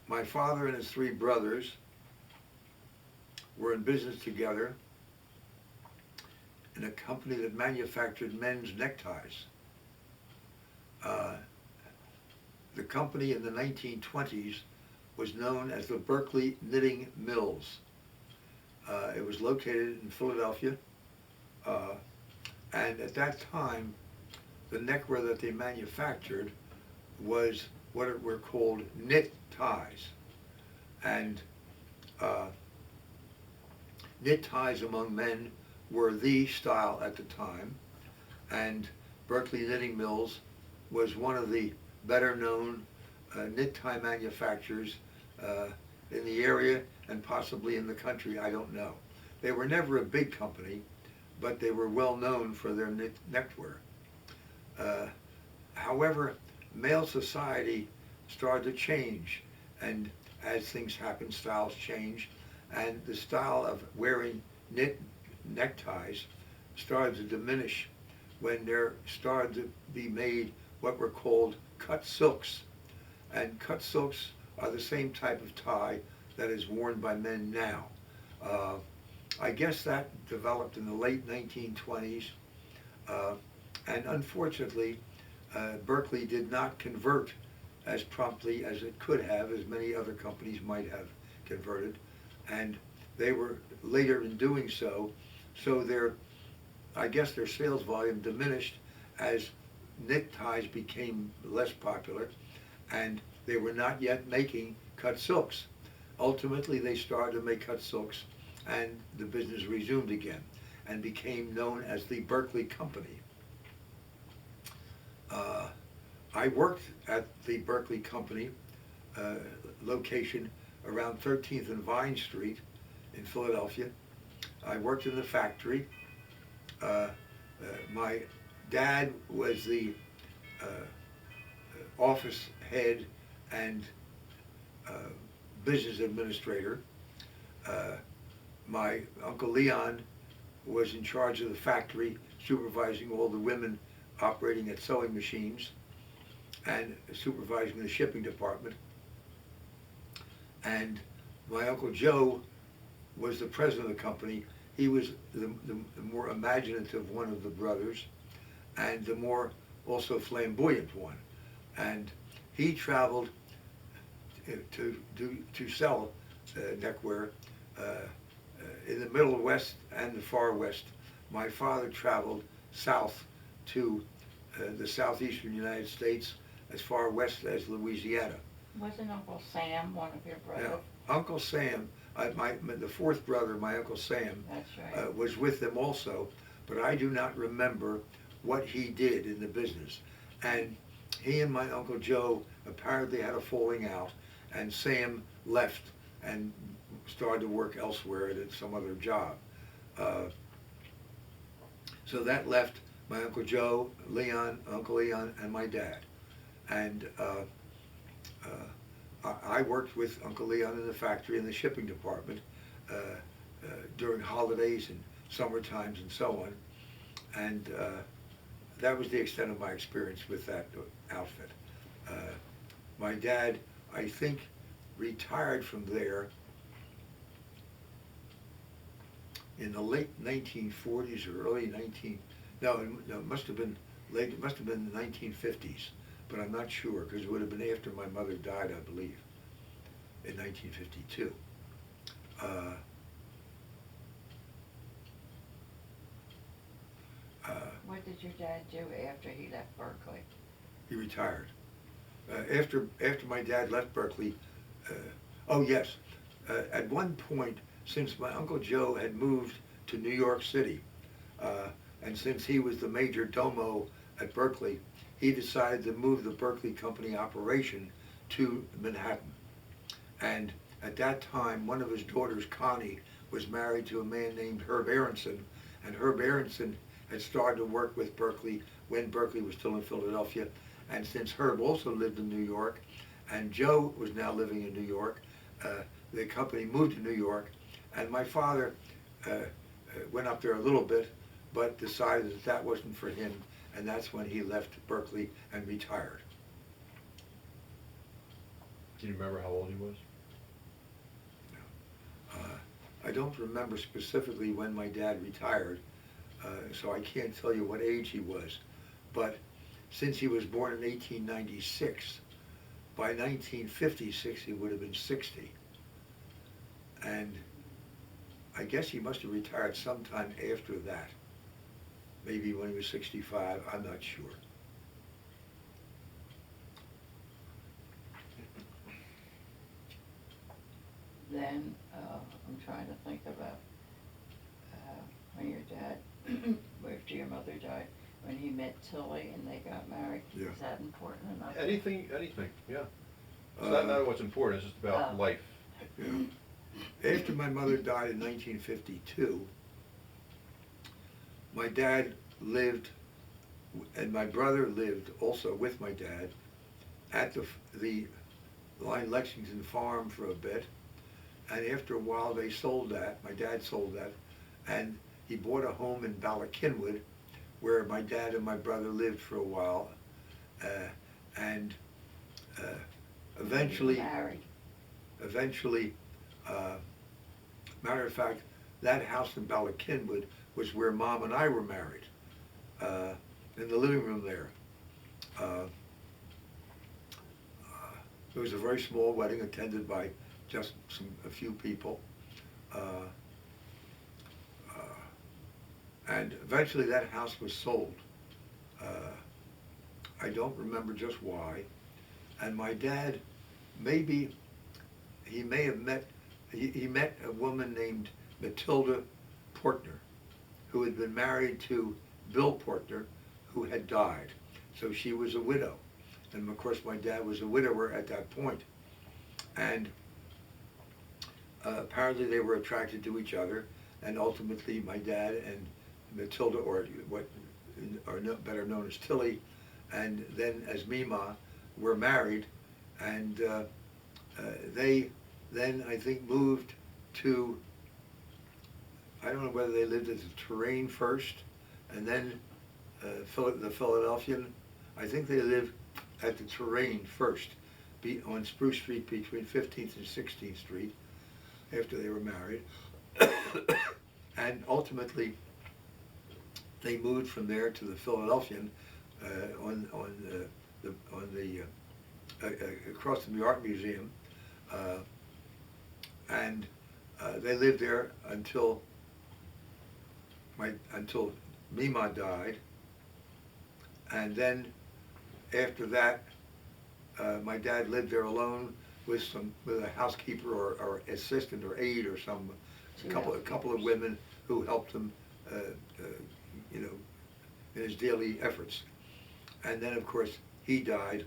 [SPEAKER 2] my father and his three brothers were in business together in a company that manufactured men's neckties. The company in the 1920s was known as the Berkeley Knitting Mills. It was located in Philadelphia, and at that time, the neckwear that they manufactured was what were called knit ties. And knit ties among men were the style at the time, and Berkeley Knitting Mills was one of the better known knit tie manufacturers in the area and possibly in the country, I don't know. They were never a big company, but they were well known for their knit neckwear. However, male society started to change, and as things happen, styles change, and the style of wearing knit neckties started to diminish when there started to be made what were called cut silks. And cut silks are the same type of tie that is worn by men now. I guess that developed in the late 1920s, and unfortunately, Berkeley did not convert as promptly as it could have, as many other companies might have converted, and they were later in doing so, I guess their sales volume diminished as knit ties became less popular, and they were not yet making cut silks. Ultimately, they started to make cut silks, and the business resumed again and became known as the Berkeley Company. I worked at the Berkeley Company location around 13th and Vine Street in Philadelphia. I worked in the factory. My dad was the office head and business administrator. My Uncle Leon was in charge of the factory, supervising all the women operating at sewing machines and supervising the shipping department. And my Uncle Joe was the president of the company. He was the more imaginative one of the brothers, and the more also flamboyant one. And he traveled to sell neckwear in the Middle West and the Far West. My father traveled south to the southeastern United States, as far west as Louisiana.
[SPEAKER 3] Wasn't Uncle Sam one of your brothers?
[SPEAKER 2] Now, Uncle Sam, the fourth brother, my Uncle Sam,
[SPEAKER 3] That's right.
[SPEAKER 2] was with them also, but I do not remember what he did in the business. And he and my Uncle Joe apparently had a falling out, and Sam left and started to work elsewhere at some other job. So that left my Uncle Joe, Leon, Uncle Leon, and my dad. And I worked with Uncle Leon in the factory in the shipping department during holidays and summer times and so on. And that was the extent of my experience with that outfit. My dad, I think, retired from there in the late 1940s or early it must have been late, it must have been the 1950s, but I'm not sure, because it would have been after my mother died, I believe, in 1952.
[SPEAKER 3] What did your dad do after he left Berkeley?
[SPEAKER 2] He retired. After my dad left Berkeley, oh yes, at one point, since my Uncle Joe had moved to New York City, and since he was the major domo at Berkeley, he decided to move the Berkeley Company operation to Manhattan. And at that time, one of his daughters, Connie, was married to a man named Herb Aronson, and Herb Aronson had started to work with Berkeley when Berkeley was still in Philadelphia. And since Herb also lived in New York, and Joe was now living in New York. The company moved to New York, and my father went up there a little bit, but decided that that wasn't for him, and that's when he left Berkeley and retired.
[SPEAKER 1] Do you remember how old he was?
[SPEAKER 2] I don't remember specifically when my dad retired, so I can't tell you what age he was. But since he was born in 1896, by 1956 he would have been 60. And I guess he must have retired sometime after that. Maybe when he was 65, I'm not sure.
[SPEAKER 3] Then, I'm trying to think about, when your dad, after your mother died, when he met Tilly and they got married.
[SPEAKER 2] Yeah.
[SPEAKER 3] Is that important enough?
[SPEAKER 1] Anything, yeah. It's not matter what's important, it's just about life.
[SPEAKER 2] Yeah. After my mother died in 1952, my dad lived, and my brother lived also with my dad at the Line Lexington farm for a bit. And after a while, they sold that. My dad sold that, and he bought a home in Ballackinwood, where my dad and my brother lived for a while, and eventually,
[SPEAKER 3] Married.
[SPEAKER 2] matter of fact, that house in Ballackinwood was where Mom and I were married, in the living room there. It was a very small wedding attended by just a few people. And eventually that house was sold. I don't remember just why. And my dad, maybe, he may have met, he met a woman named Matilda Portner, who had been married to Bill Portner, who had died. So she was a widow. And of course my dad was a widower at that point. And apparently they were attracted to each other, and ultimately my dad and Matilda, or what are better known as Tilly, and then as Mima, were married, and they then, I think, moved to, I don't know whether they lived at the Terrain first, and then the Philadelphian. I think they lived at the Terrain first, on Spruce Street between 15th and 16th Street, after they were married. And ultimately, they moved from there to the Philadelphian, across from the Art Museum, and they lived there until Mima died, and then after that, my dad lived there alone with a housekeeper or assistant or aide or a couple of women who helped him, in his daily efforts. And then, of course, he died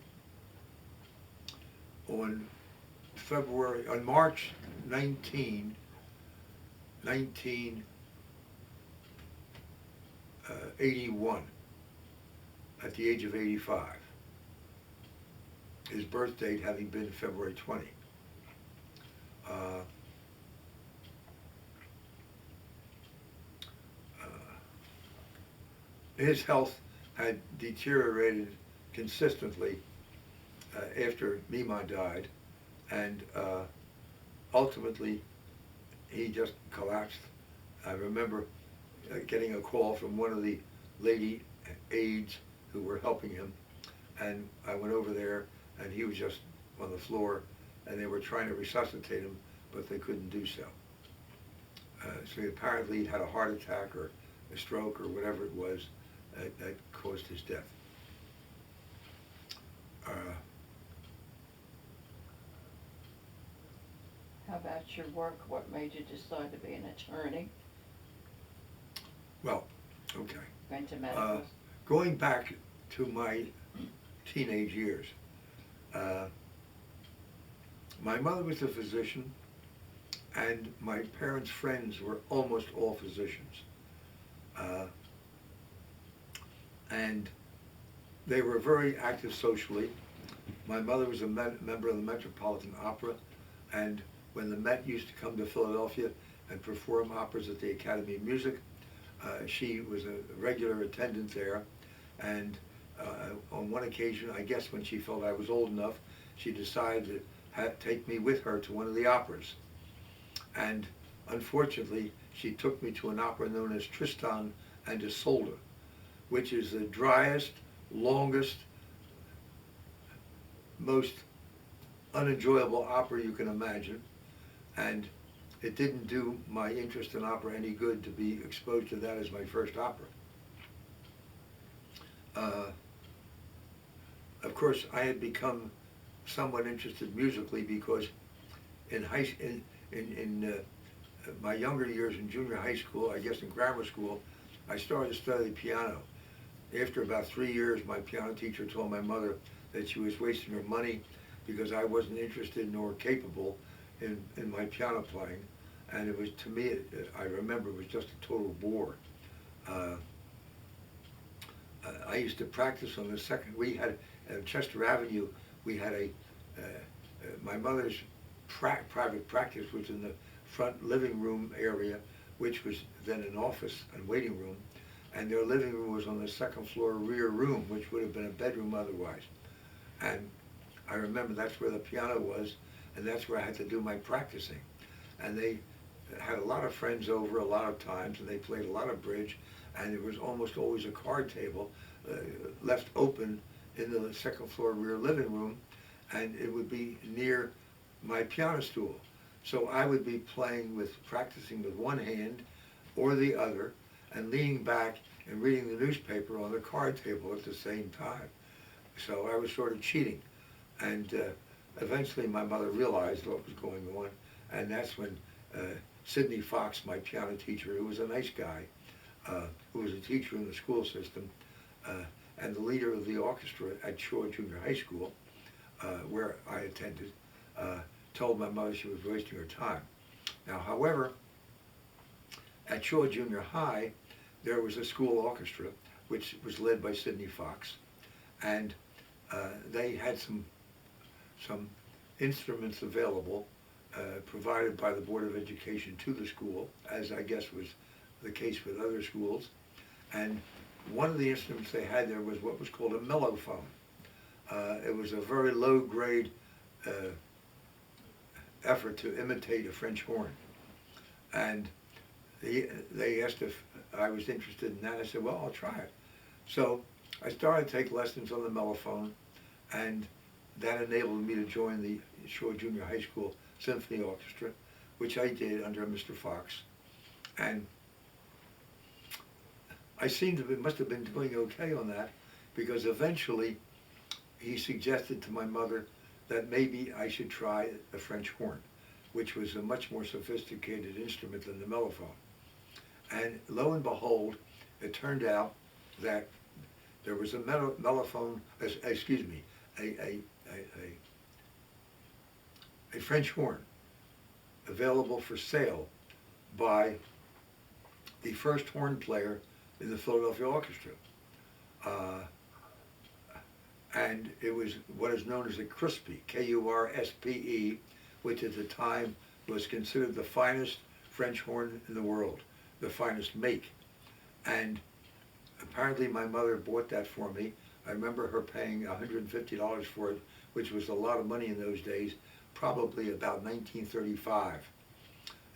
[SPEAKER 2] on March 19, 1981, at the age of 85. His birth date having been February 20. His health had deteriorated consistently after Mima died, and ultimately he just collapsed. I remember getting a call from one of the lady aides who were helping him, and I went over there, and he was just on the floor, and they were trying to resuscitate him, but they couldn't do so. So apparently he had a heart attack or a stroke or whatever it was that caused his death.
[SPEAKER 3] How about your work? What made you decide to be an attorney?
[SPEAKER 2] Well, okay.
[SPEAKER 3] Went to medical?
[SPEAKER 2] Going back to my teenage years, my mother was a physician, and my parents' friends were almost all physicians. And they were very active socially. My mother was a member of the Metropolitan Opera, and when the Met used to come to Philadelphia and perform operas at the Academy of Music, she was a regular attendant there. And on one occasion, I guess when she felt I was old enough, she decided to take me with her to one of the operas. And unfortunately, she took me to an opera known as Tristan and Isolde, which is the driest, longest, most unenjoyable opera you can imagine. And it didn't do my interest in opera any good to be exposed to that as my first opera. Of course, I had become somewhat interested musically because in my younger years in junior high school, I guess in grammar school, I started to study piano. After about 3 years, my piano teacher told my mother that she was wasting her money because I wasn't interested nor capable in my piano playing. And it was, to me, I remember it was just a total bore. I used to practice on the second, we had, at Chester Avenue, we had my mother's private practice was in the front living room area, which was then an office and waiting room, and their living room was on the second floor rear room, which would have been a bedroom otherwise. And I remember that's where the piano was, and that's where I had to do my practicing. And they had a lot of friends over a lot of times, and they played a lot of bridge, and there was almost always a card table left open in the second floor rear living room, and it would be near my piano stool. So I would be practicing with one hand or the other, and leaning back and reading the newspaper on the card table at the same time. So I was sort of cheating. And eventually my mother realized what was going on, and that's when Sidney Fox, my piano teacher, who was a nice guy, who was a teacher in the school system, and the leader of the orchestra at Shaw Junior High School, where I attended, told my mother she was wasting her time. Now, however, at Shaw Junior High, there was a school orchestra, which was led by Sidney Fox, and they had some instruments available, provided by the Board of Education to the school, as I guess was the case with other schools. And one of the instruments they had there was what was called a mellophone. It was a very low-grade effort to imitate a French horn. And they asked if I was interested in that. I said, well, I'll try it. So I started to take lessons on the mellophone, and that enabled me to join the Shaw Junior High School Symphony Orchestra, which I did under Mr. Fox. And I must have been doing okay on that, because eventually he suggested to my mother that maybe I should try the French horn, which was a much more sophisticated instrument than the mellophone. And lo and behold, it turned out that there was a mellophone, excuse me, a French horn available for sale by the first horn player in the Philadelphia Orchestra. And it was what is known as a Kurspe, K-U-R-S-P-E, which at the time was considered the finest French horn in the world, the finest make. And apparently my mother bought that for me. I remember her paying $150 for it, which was a lot of money in those days, probably about 1935,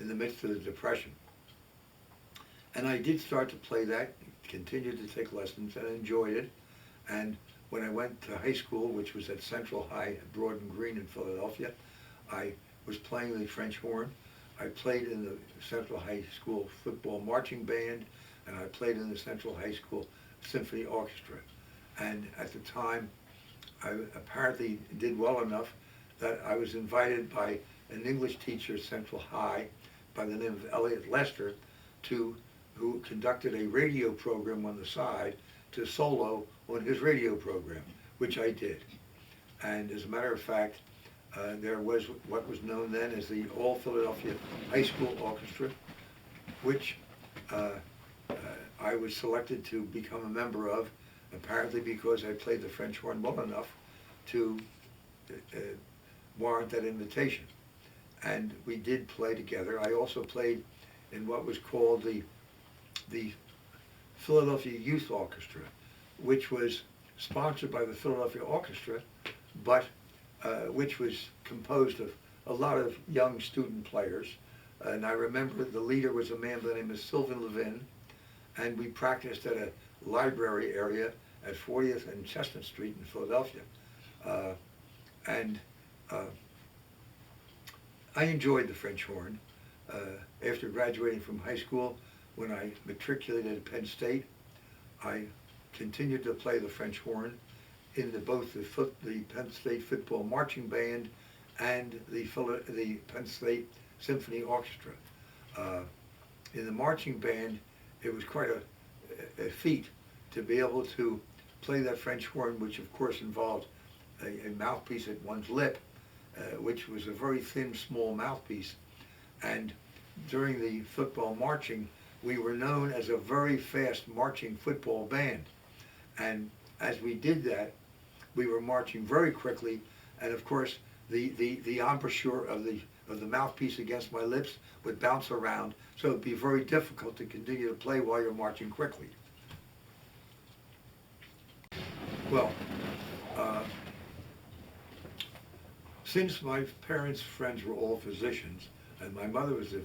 [SPEAKER 2] in the midst of the Depression. And I did start to play that, continued to take lessons, and enjoyed it. And when I went to high school, which was at Central High at Broad and Green in Philadelphia, I was playing the French horn. I played in the Central High School football marching band, and I played in the Central High School Symphony Orchestra. And at the time, I apparently did well enough that I was invited by an English teacher at Central High by the name of Elliot Lester, who conducted a radio program on the side, to solo on his radio program, which I did. And as a matter of fact, there was what was known then as the All Philadelphia High School Orchestra, which I was selected to become a member of, apparently because I played the French horn well enough to warrant that invitation. And we did play together. I also played in what was called the Philadelphia Youth Orchestra, which was sponsored by the Philadelphia Orchestra, but which was composed of a lot of young student players. And I remember the leader was a man by the name of Sylvan Levin, and we practiced at a library area at 40th and Chestnut Street in Philadelphia. I enjoyed the French horn. After graduating from high school, when I matriculated at Penn State, I continued to play the French horn in both the Penn State football marching band and the Penn State Symphony Orchestra. In the marching band, it was quite a feat to be able to play that French horn, which of course involved a mouthpiece at one's lip, which was a very thin, small mouthpiece. And during the football marching, we were known as a very fast marching football band. And as we did that, we were marching very quickly, and of course, the embouchure of the mouthpiece against my lips would bounce around, so it'd be very difficult to continue to play while you're marching quickly. Well, since my parents' friends were all physicians, and my mother was a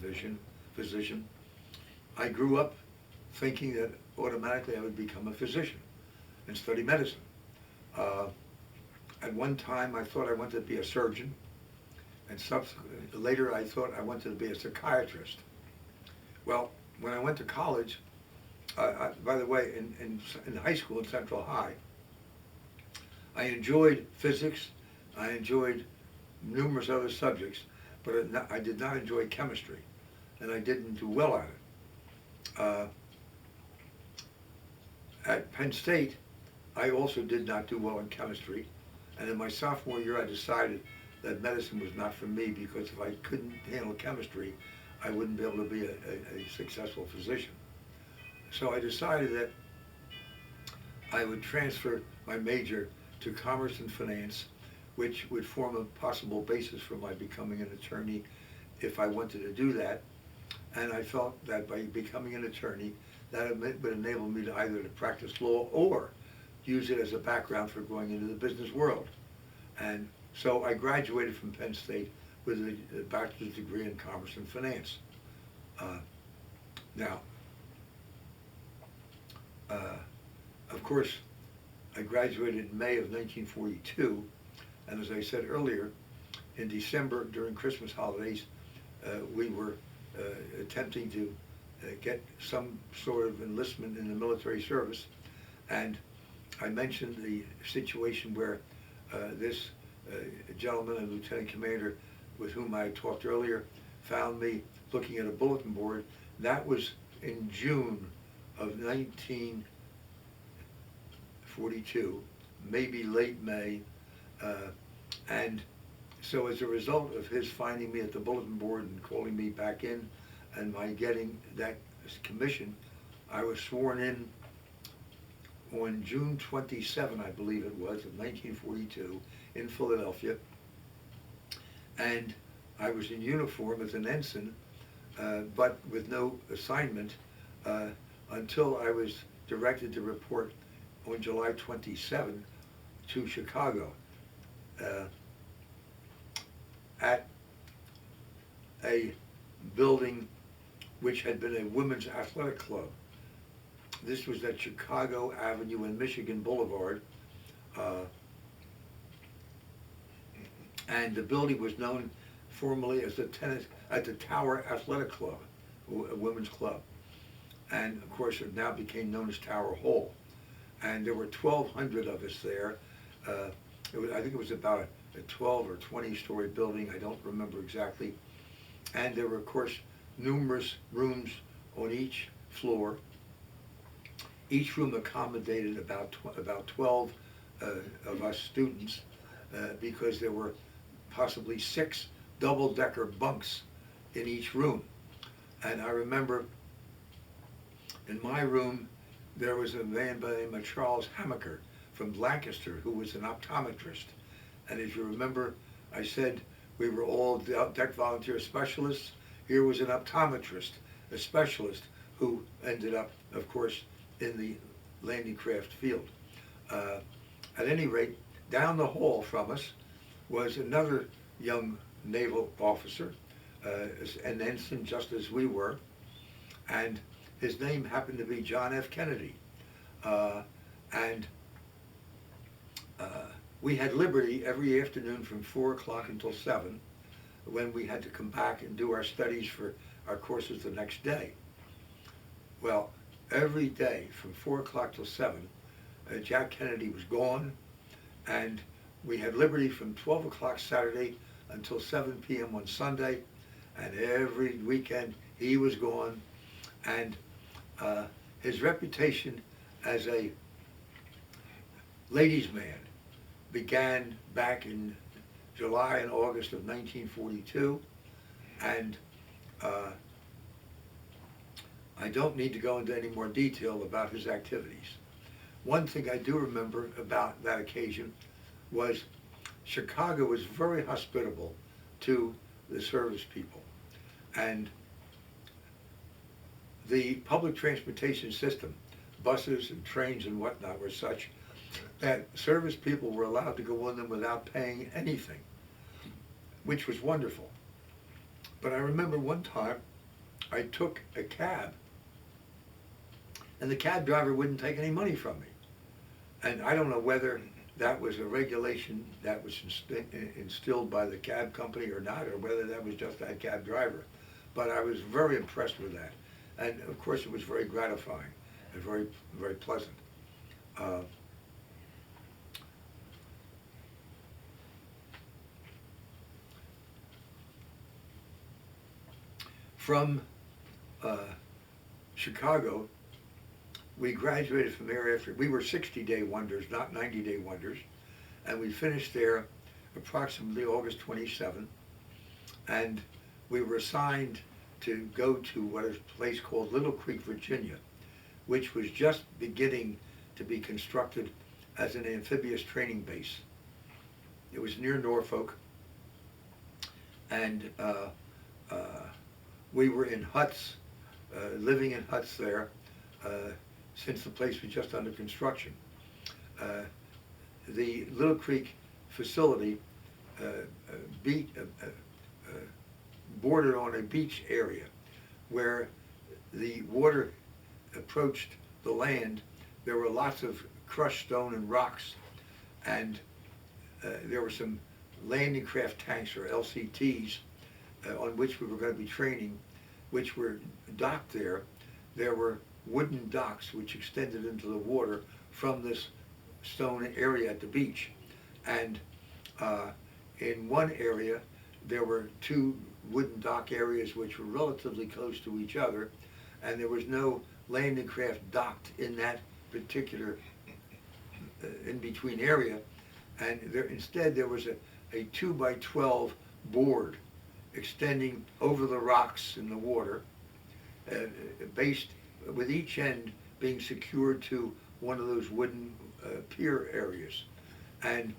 [SPEAKER 2] physician, I grew up thinking that automatically I would become a physician and study medicine. At one time, I thought I wanted to be a surgeon, and later I thought I wanted to be a psychiatrist. Well, when I went to college, by the way, in high school in Central High, I enjoyed physics, I enjoyed numerous other subjects, but I did not enjoy chemistry, and I didn't do well at it. At Penn State, I also did not do well in chemistry, and in my sophomore year I decided that medicine was not for me, because if I couldn't handle chemistry, I wouldn't be able to be a successful physician. So I decided that I would transfer my major to Commerce and Finance, which would form a possible basis for my becoming an attorney if I wanted to do that. And I felt that by becoming an attorney, that would enable me to either to practice law or use it as a background for going into the business world. And so I graduated from Penn State with a bachelor's degree in Commerce and Finance. Of course, I graduated in May of 1942, and as I said earlier, in December, during Christmas holidays, we were attempting to get some sort of enlistment in the military service, and I mentioned the situation where this gentleman, a lieutenant commander with whom I talked earlier, found me looking at a bulletin board. That was in June of 1942, maybe late May, and so as a result of his finding me at the bulletin board and calling me back in and my getting that commission, I was sworn in on June 27, I believe it was, of 1942 in Philadelphia, and I was in uniform as an ensign, but with no assignment until I was directed to report on July 27 to Chicago at a building which had been a women's athletic club. This was at Chicago Avenue and Michigan Boulevard, and the building was known formerly as the Tower Athletic Club, a women's club, and of course it now became known as Tower Hall. And there were 1,200 of us there. I think it was about a 12 or 20-story building, I don't remember exactly. And there were, of course, numerous rooms on each floor. Each room accommodated about 12 of us students, because there were possibly 6 double-decker bunks in each room. And I remember in my room there was a man by the name of Charles Hamaker from Lancaster, who was an optometrist, And as you remember, I said we were all deck volunteer specialists. Here was an optometrist, a specialist, who ended up, of course, in the landing craft field. At any rate, down the hall from us was another young naval officer, an ensign just as we were, and his name happened to be John F. Kennedy. And we had liberty every afternoon from 4 o'clock until 7, when we had to come back and do our studies for our courses the next day. Well, every day from 4 o'clock till 7, Jack Kennedy was gone, and we had liberty from 12 o'clock Saturday until 7 p.m. on Sunday, and every weekend he was gone. And his reputation as a ladies' man began back in July and August of 1942, and I don't need to go into any more detail about his activities. One thing I do remember about that occasion was Chicago was very hospitable to the service people, and the public transportation system, buses and trains and whatnot, were such that service people were allowed to go on them without paying anything, which was wonderful. But I remember one time I took a cab, and the cab driver wouldn't take any money from me. And I don't know whether that was a regulation that was instilled by the cab company or not, or whether that was just that cab driver. But I was very impressed with that. And of course it was very gratifying and very, very pleasant. From Chicago, we graduated from there after, we were 60-day wonders, not 90-day wonders, and we finished there approximately August 27, and we were assigned to go to what is a place called Little Creek, Virginia, which was just beginning to be constructed as an amphibious training base. It was near Norfolk, and we were in huts, living in huts there, since the place was just under construction. The Little Creek facility bordered on a beach area where the water approached the land. There were lots of crushed stone and rocks, and there were some landing craft tanks, or LCTs, on which we were going to be training, which were docked there. There were wooden docks which extended into the water from this stone area at the beach. And in one area, there were 2 wooden dock areas which were relatively close to each other, and there was no landing craft docked in that particular in-between area. And instead there was a 2x12 board extending over the rocks in the water, based with each end being secured to one of those wooden pier areas. And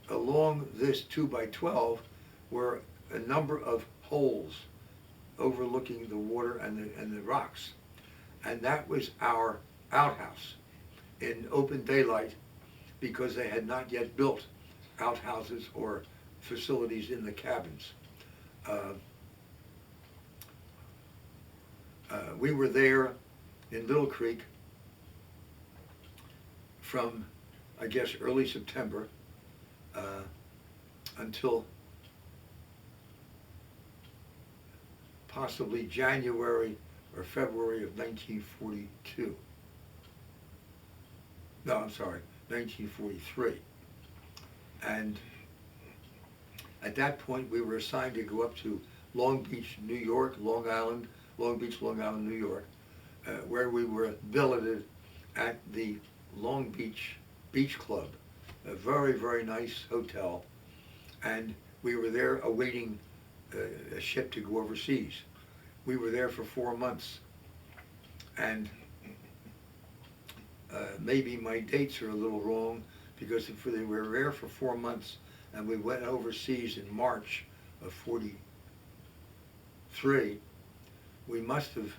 [SPEAKER 2] along this 2x12 were a number of holes overlooking the water and the rocks. And that was our outhouse in open daylight, because they had not yet built outhouses or facilities in the cabins. We were there in Little Creek from, I guess, early September until possibly January or February of 1942. No, I'm sorry, 1943. And at that point, we were assigned to go up to Long Beach, New York, Long Beach, Long Island, New York, where we were billeted at the Long Beach Beach Club, a very, very nice hotel. And we were there awaiting a ship to go overseas. We were there for 4 months. And maybe my dates are a little wrong, because if they were there for 4 months, and we went overseas in March of 43. We must have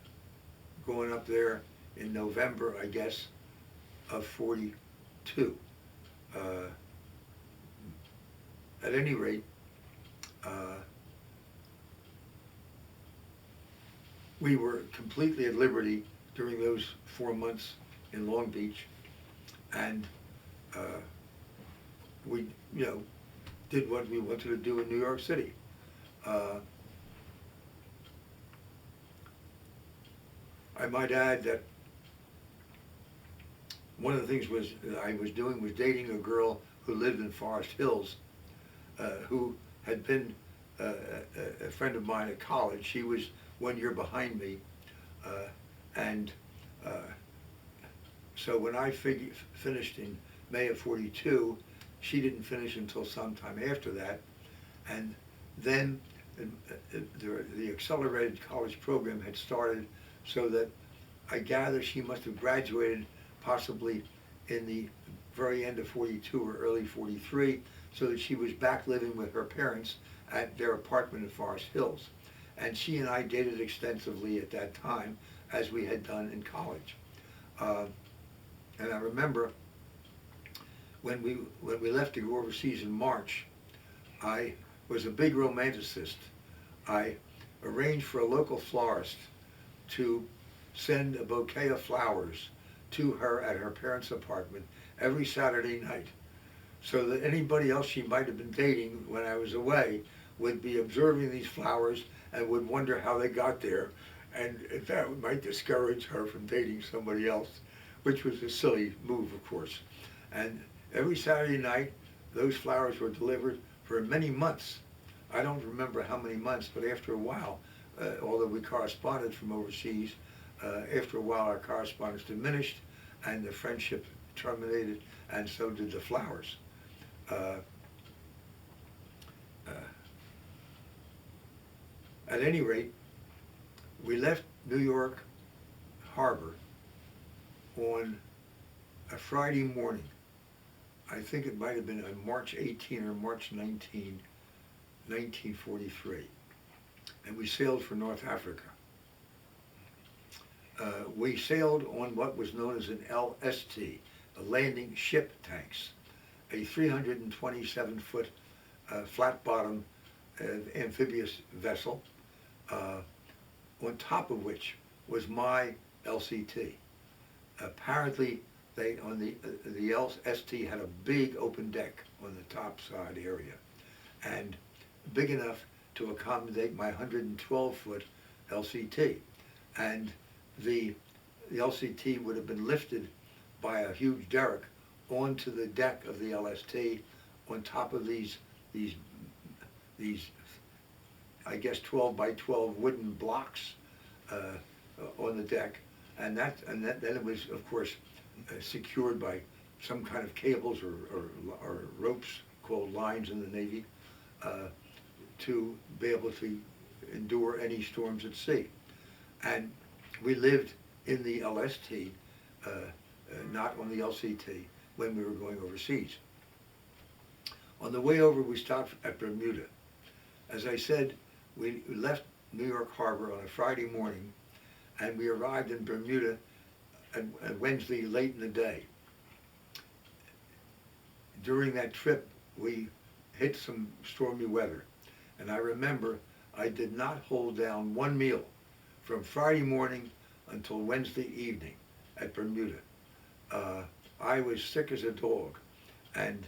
[SPEAKER 2] gone up there in November, I guess, of 42. At any rate, we were completely at liberty during those 4 months in Long Beach, and we, did what we wanted to do in New York City. I might add that one of the things I was doing was dating a girl who lived in Forest Hills, who had been a friend of mine at college. She was 1 year behind me, and so when I finished in May of 42, she didn't finish until sometime after that, and then the accelerated college program had started, so that I gather she must have graduated possibly in the very end of 42 or early 43, so that she was back living with her parents at their apartment in Forest Hills. And she and I dated extensively at that time, as we had done in college. And I remember when we left to go overseas in March, I was a big romanticist. I arranged for a local florist to send a bouquet of flowers to her at her parents' apartment every Saturday night, so that anybody else she might have been dating when I was away would be observing these flowers and would wonder how they got there, and that might discourage her from dating somebody else, which was a silly move, of course. And every Saturday night, those flowers were delivered for many months. I don't remember how many months, but after a while, although we corresponded from overseas, after a while our correspondence diminished and the friendship terminated, and so did the flowers. At any rate, we left New York Harbor on a Friday morning. I think it might have been on March 18 or March 19, 1943. And we sailed for North Africa. We sailed on what was known as an LST, a landing ship tanks, a 327-foot flat-bottom amphibious vessel, on top of which was my LCT. Apparently, the LST had a big open deck on the top side area, and big enough to accommodate my 112-foot LCT. And the LCT would have been lifted by a huge derrick onto the deck of the LST on top of these I guess 12 by 12 wooden blocks on the deck, and then it was, of course, secured by some kind of cables or ropes called lines in the Navy to be able to endure any storms at sea. And we lived in the LST, not on the LCT, when we were going overseas. On the way over, we stopped at Bermuda. As I said, we left New York Harbor on a Friday morning, and we arrived in Bermuda on Wednesday late in the day. During that trip, we hit some stormy weather, and I remember I did not hold down one meal from Friday morning until Wednesday evening at Bermuda. I was sick as a dog and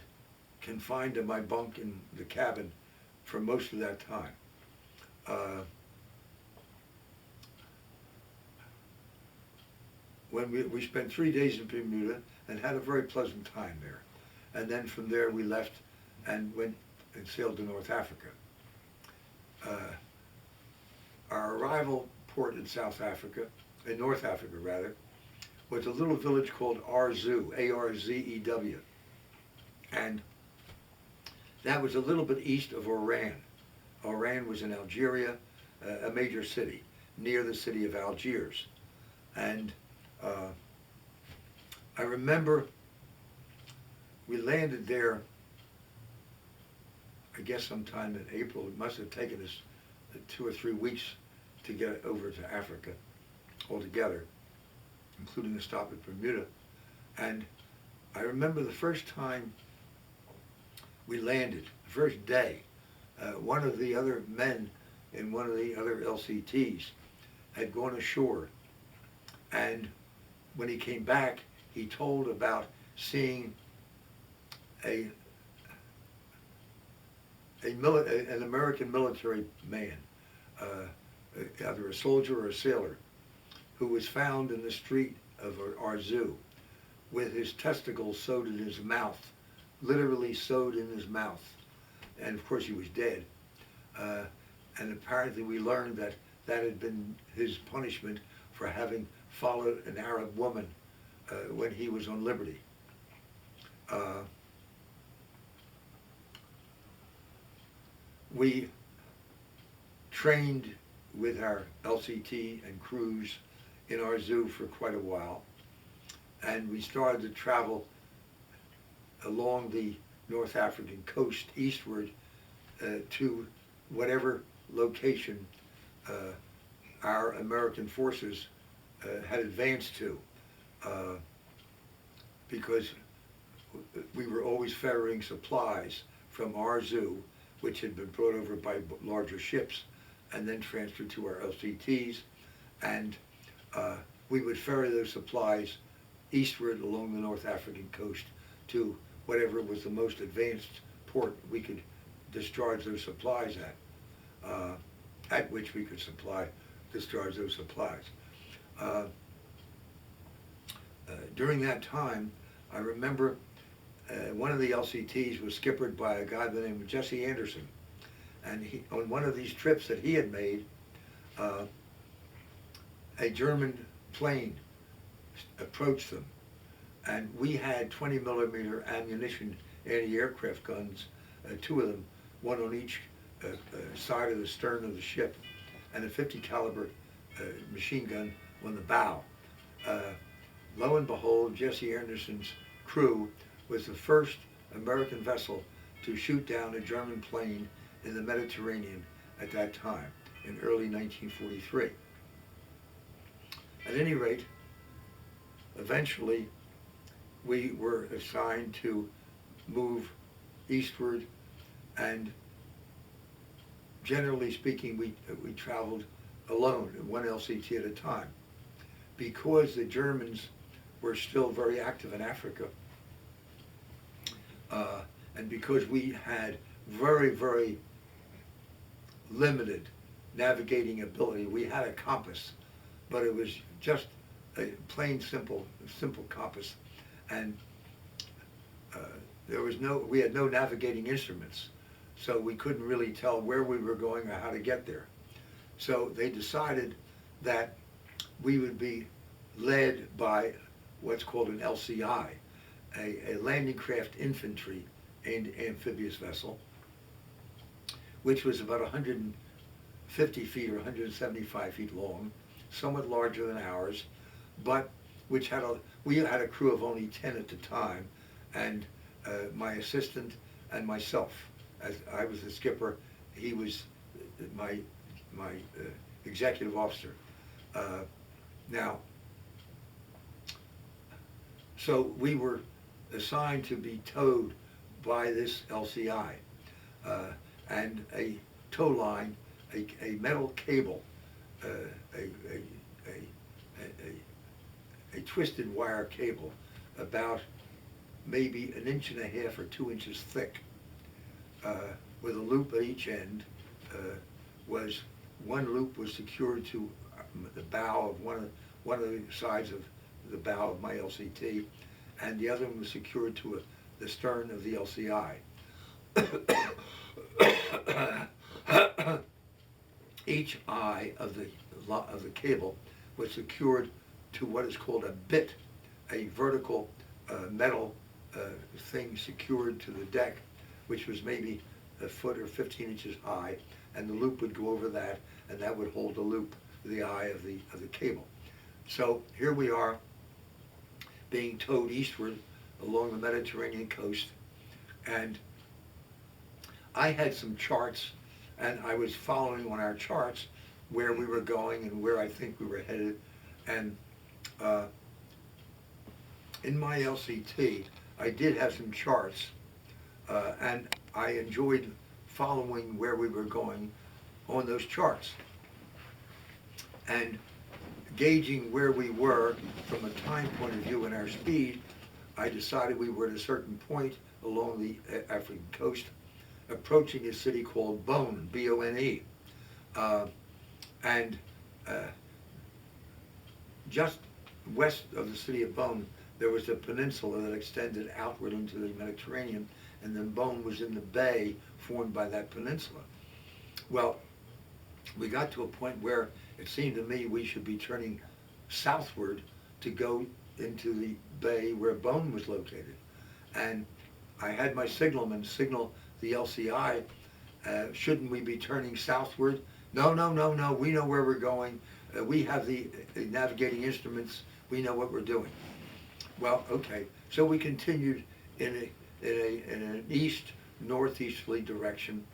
[SPEAKER 2] confined to my bunk in the cabin for most of that time. When we spent 3 days in Bermuda and had a very pleasant time there. And then from there we left and went and sailed to North Africa. Our arrival port in North Africa rather, was a little village called Arzew, A-R-Z-E-W. And that was a little bit east of Oran. Oran was in Algeria, a major city, near the city of Algiers. And I remember we landed there I guess sometime in April. It must have taken us 2 or 3 weeks to get over to Africa altogether, including a stop at Bermuda. And I remember the first time we landed, the first day, one of the other men in one of the other LCTs had gone ashore, and when he came back, he told about seeing an American military man, either a soldier or a sailor, who was found in the street of our zoo with his testicles sewed in his mouth, literally sewed in his mouth. And of course he was dead. And apparently we learned that that had been his punishment for having followed an Arab woman when he was on liberty. We trained with our LCT and crews in our zoo for quite a while, and we started to travel along the North African coast eastward to whatever location our American forces had advanced to, because we were always ferrying supplies from our zoo, which had been brought over by larger ships and then transferred to our LCTs, and we would ferry those supplies eastward along the North African coast to whatever was the most advanced port we could discharge those supplies at which we could discharge those supplies. During that time, I remember one of the LCTs was skippered by a guy by the name of Jesse Anderson, and on one of these trips that he had made, a German plane approached them, and we had 20 millimeter ammunition anti-aircraft guns, 2 of them, one on each side of the stern of the ship, and a 50 caliber machine gun on the bow. Lo and behold, Jesse Anderson's crew was the first American vessel to shoot down a German plane in the Mediterranean at that time, in early 1943. At any rate, eventually we were assigned to move eastward, and generally speaking, we traveled alone, one LCT at a time, because the Germans were still very active in Africa, and because we had very, very limited navigating ability. We had a compass, but it was just a plain simple compass, and we had no navigating instruments, so we couldn't really tell where we were going or how to get there. So they decided that we would be led by what's called an LCI, a landing craft infantry and amphibious vessel, which was about 150 feet or 175 feet long, somewhat larger than ours, but which we had a crew of only 10 at the time, and my assistant and myself. As I was the skipper, he was my executive officer. So we were assigned to be towed by this LCI, and a tow line, a metal cable, a twisted wire cable about maybe 1.5 inches or 2 inches thick, with a loop at each end. One loop was secured to the bow of one of the sides of the bow of my LCT, and the other one was secured to the stern of the LCI. Each eye of the cable was secured to what is called a bit, a vertical metal thing secured to the deck, which was maybe a foot or 15 inches high, and the loop would go over that, and that would hold the eye of the cable. So here we are, being towed eastward along the Mediterranean coast, and I had some charts, and I was following on our charts where we were going and where I think we were headed. And in my LCT, I did have some charts, and I enjoyed following where we were going on those charts. And gauging where we were from a time point of view and our speed, I decided we were at a certain point along the African coast, approaching a city called Bone, B-O-N-E. And just west of the city of Bone, there was a peninsula that extended outward into the Mediterranean, and then Bone was in the bay formed by that peninsula. Well, we got to a point where it seemed to me we should be turning southward to go into the bay where Bone was located. And I had my signalman signal the LCI, shouldn't we be turning southward? No, no, no, no, we know where we're going. We have the navigating instruments, we know what we're doing. Well, okay, so we continued in an east-northeasterly direction,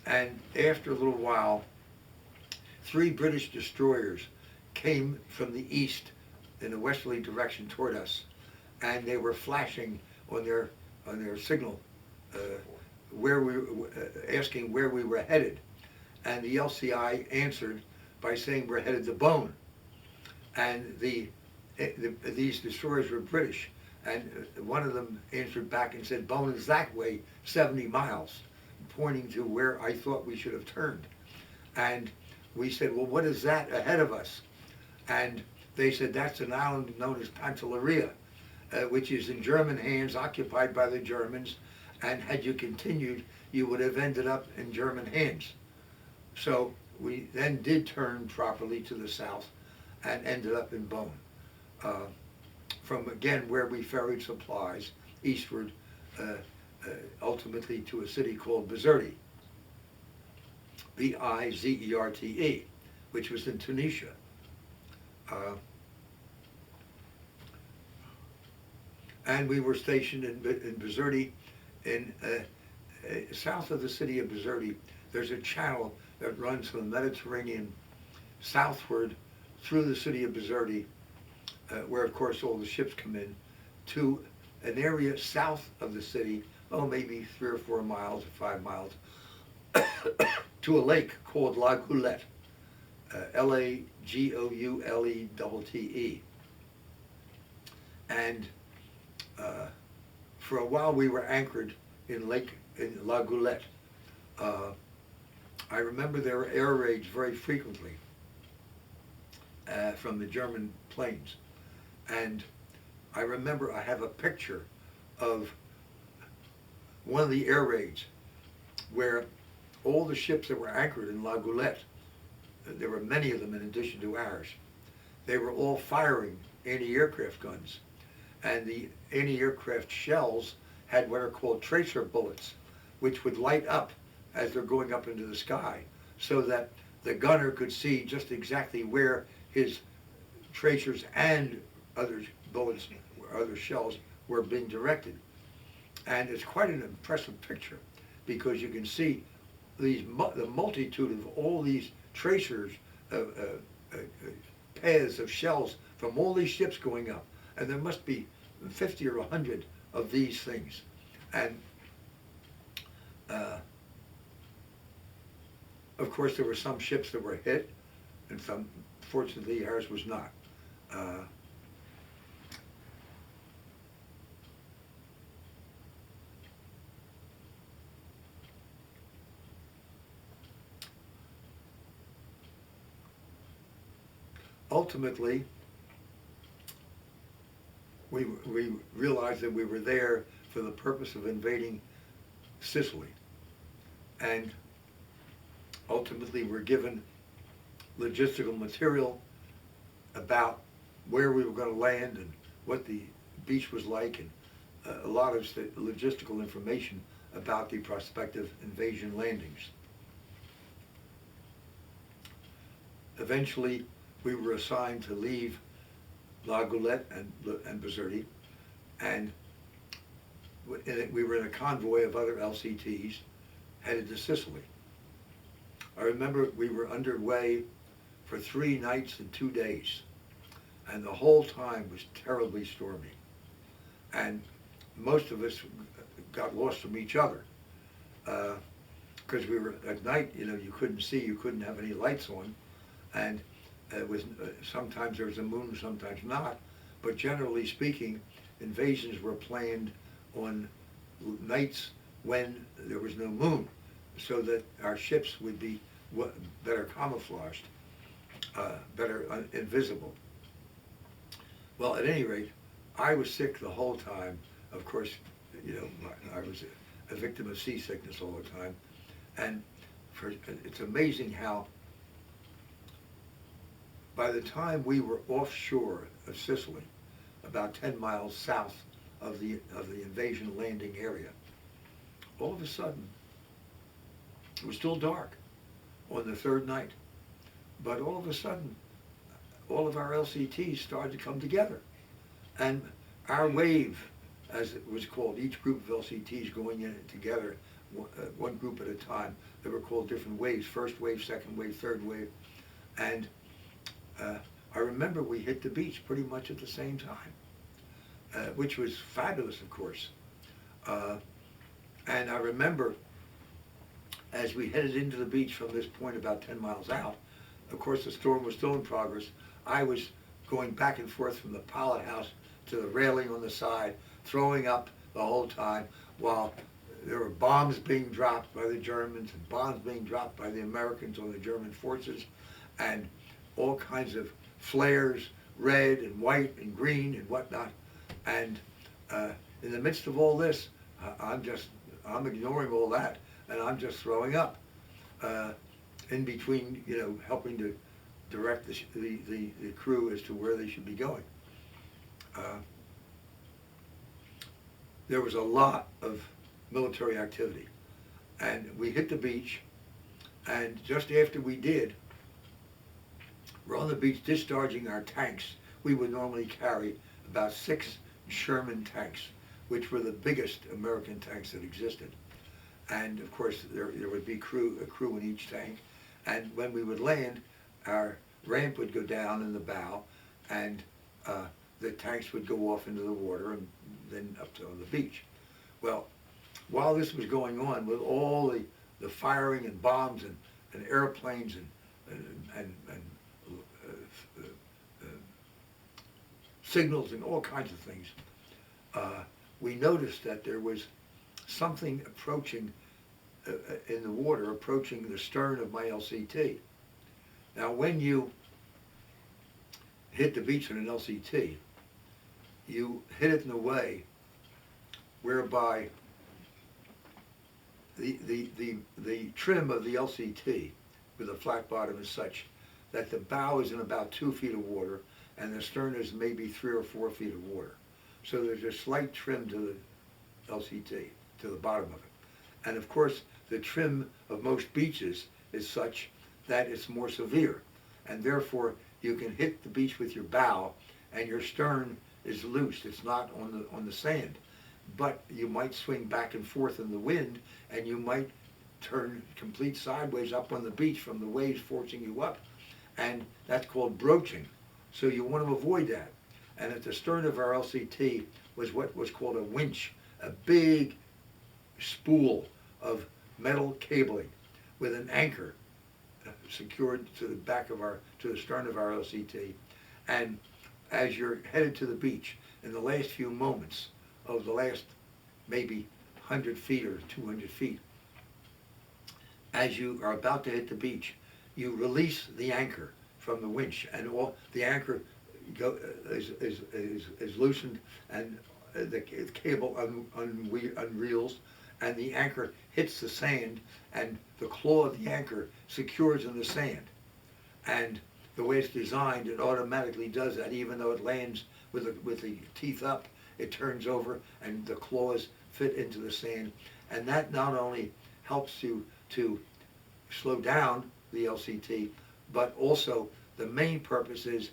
[SPEAKER 2] and after a little while, 3 British destroyers came from the east in a westerly direction toward us, and they were flashing on their signal, asking where we were headed. And the LCI answered by saying we're headed to Bone. And these destroyers were British, and one of them answered back and said, Bone is that way, 70 miles, pointing to where I thought we should have turned. And we said, well, what is that ahead of us? And they said, that's an island known as Pantelleria, which is in German hands, occupied by the Germans, and had you continued, you would have ended up in German hands. So we then did turn properly to the south and ended up in Bone. From, again, where we ferried supplies eastward, ultimately to a city called Bizerte, B-I-Z-E-R-T-E, which was in Tunisia. And we were stationed in Bizerte, south of the city of Bizerte. There's a channel that runs from the Mediterranean southward through the city of Bizerte, where of course all the ships come in, to an area south of the city, oh maybe 3 or 4 miles or 5 miles, to a lake called La Goulette, L-A-G-O-U-L-E-T-T-E. And for a while we were anchored in La Goulette. I remember there were air raids very frequently from the German planes. And I remember I have a picture of one of the air raids where all the ships that were anchored in La Goulette, there were many of them in addition to ours, they were all firing anti-aircraft guns. And the anti-aircraft shells had what are called tracer bullets, which would light up as they're going up into the sky, so that the gunner could see just exactly where his tracers and other bullets, other shells were being directed. And it's quite an impressive picture, because you can see the multitude of all these tracers, paths of shells from all these ships going up. And there must be 50 or 100 of these things. And of course there were some ships that were hit, and some, fortunately ours was not. Ultimately, we realized that we were there for the purpose of invading Sicily. And ultimately we're given logistical material about where we were going to land and what the beach was like, and a lot of logistical information about the prospective invasion landings. Eventually, we were assigned to leave La Goulette and Bizerte, and we were in a convoy of other LCTs, headed to Sicily. I remember we were underway for 3 nights and 2 days, and the whole time was terribly stormy. And most of us got lost from each other, because we were, at night, you couldn't see, you couldn't have any lights on, and it was, sometimes there was a moon, sometimes not, but generally speaking, invasions were planned on nights when there was no moon, so that our ships would be better camouflaged, better invisible. Well, at any rate, I was sick the whole time. Of course, I was a victim of seasickness all the time. And it's amazing how by the time we were offshore of Sicily, about 10 miles south of the invasion landing area, all of a sudden, it was still dark on the 3rd night, but all of a sudden, all of our LCTs started to come together. And our wave, as it was called, each group of LCTs going in together, one group at a time, they were called different waves, 1st wave, 2nd wave, 3rd wave. And I remember we hit the beach pretty much at the same time, which was fabulous, of course. And I remember as we headed into the beach from this point about 10 miles out, of course the storm was still in progress. I was going back and forth from the pilot house to the railing on the side, throwing up the whole time, while there were bombs being dropped by the Germans and bombs being dropped by the Americans on the German forces, and all kinds of flares, red and white and green and whatnot. And in the midst of all this, I'm ignoring all that, and I'm just throwing up in between, helping to direct the crew as to where they should be going. There was a lot of military activity, and we hit the beach, and just after we did, we're on the beach discharging our tanks. We would normally carry about 6 Sherman tanks, which were the biggest American tanks that existed. And of course, there would be a crew in each tank. And when we would land, our ramp would go down in the bow, and the tanks would go off into the water and then up to on the beach. Well, while this was going on, with all the firing and bombs and airplanes and signals and all kinds of things, we noticed that there was something approaching in the water, approaching the stern of my LCT. Now, when you hit the beach in an LCT, you hit it in a way whereby the trim of the LCT with a flat bottom is such that the bow is in about 2 feet of water and the stern is maybe 3 or 4 feet of water. So there's a slight trim to the LCT, to the bottom of it. And of course, the trim of most beaches is such that it's more severe. And therefore, you can hit the beach with your bow and your stern is loose. It's not on the sand. But you might swing back and forth in the wind, and you might turn complete sideways up on the beach from the waves forcing you up. And that's called broaching. So you want to avoid that. And at the stern of our LCT was what was called a winch, a big spool of metal cabling with an anchor secured to the to the stern of our LCT. And as you're headed to the beach, in the last few moments of the last maybe 100 feet or 200 feet, as you are about to hit the beach, you release the anchor from the winch, and all the anchor is loosened, and the cable unreels, and the anchor hits the sand, and the claw of the anchor secures in the sand. And the way it's designed, it automatically does that, even though it lands with the teeth up, it turns over, and the claws fit into the sand. And that not only helps you to slow down the LCT, but also the main purpose is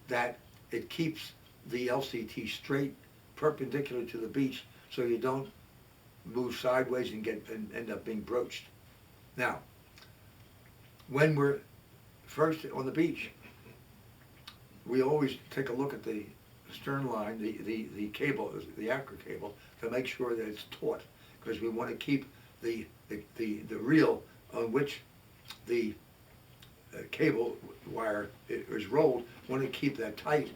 [SPEAKER 2] that it keeps the LCT straight, perpendicular to the beach, so you don't move sideways and end up being broached. Now, when we're first on the beach, we always take a look at the stern line, the cable, the anchor cable, to make sure that it's taut, because we want to keep the reel on which the cable wire is rolled, want to keep that tight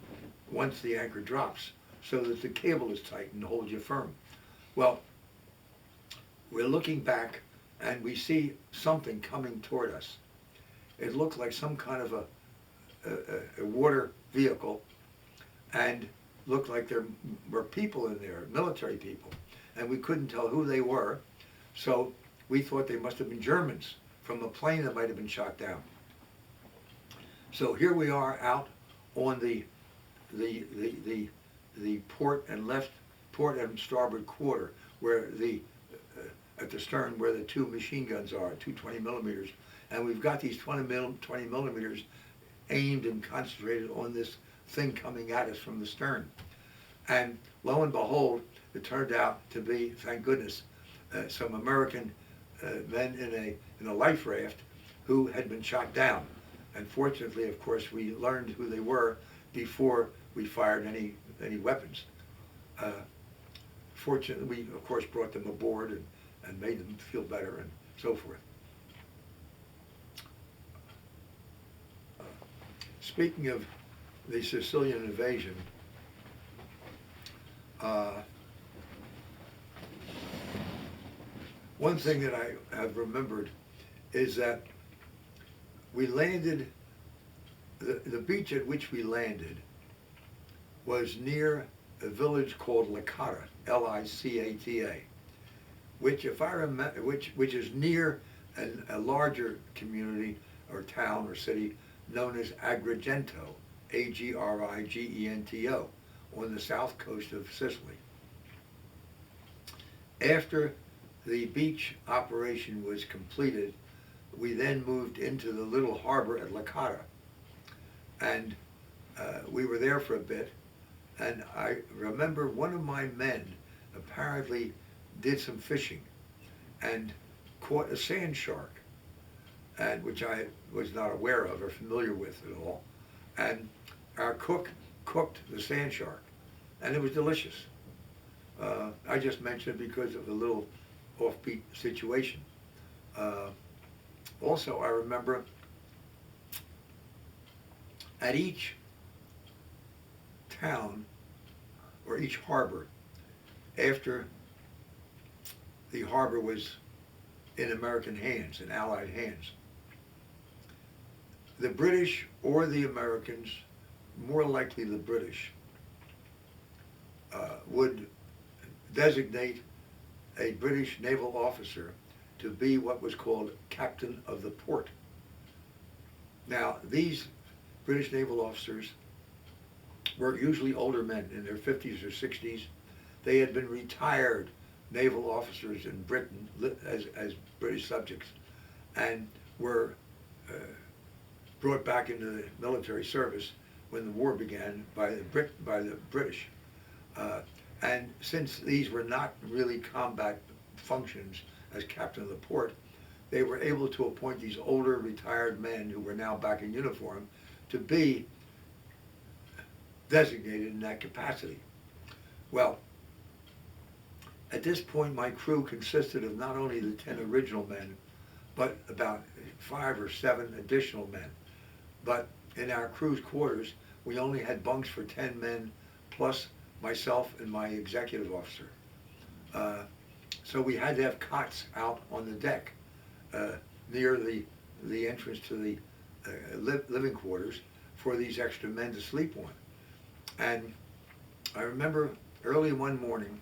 [SPEAKER 2] once the anchor drops, so that the cable is tight and holds you firm. Well, we're looking back and we see something coming toward us. It looked like some kind of a water vehicle, and looked like there were people in there, military people, and we couldn't tell who they were, so we thought they must have been Germans from a plane that might have been shot down. So here we are out on the port and starboard quarter, where at the stern where the two machine guns are, two 20 millimeters, and we've got these 20 millimeters aimed and concentrated on this thing coming at us from the stern. And lo and behold, it turned out to be, thank goodness, some American men in a life raft who had been shot down. And fortunately, of course, we learned who they were before we fired any weapons. Fortunately, we of course brought them aboard and made them feel better and so forth. Speaking of the Sicilian invasion, one thing that I have remembered is that we landed, the beach at which we landed was near a village called Licata, Licata, which, if I remember, which is near a larger community or town or city known as Agrigento, Agrigento, on the south coast of Sicily. After the beach operation was completed, we then moved into the little harbor at Licata, and we were there for a bit. And I remember one of my men apparently did some fishing and caught a sand shark, and which I was not aware of or familiar with at all. And our cook cooked the sand shark, and it was delicious. I just mentioned it because of the little offbeat situation. Also, I remember at each town or each harbor, after the harbor was in American hands, in Allied hands, the British or the Americans, more likely the British, would designate a British naval officer to be what was called captain of the port. Now, these British naval officers were usually older men in their 50s or 60s. They had been retired naval officers in Britain as British subjects, and were brought back into the military service when the war began by the British. And since these were not really combat functions as captain of the port, they were able to appoint these older retired men who were now back in uniform to be designated in that capacity. Well, at this point my crew consisted of not only the 10 original men, but about 5 or 7 additional men. But in our crew's quarters, we only had bunks for 10 men, plus myself and my executive officer. So we had to have cots out on the deck near the entrance to the living quarters for these extra men to sleep on. And I remember early one morning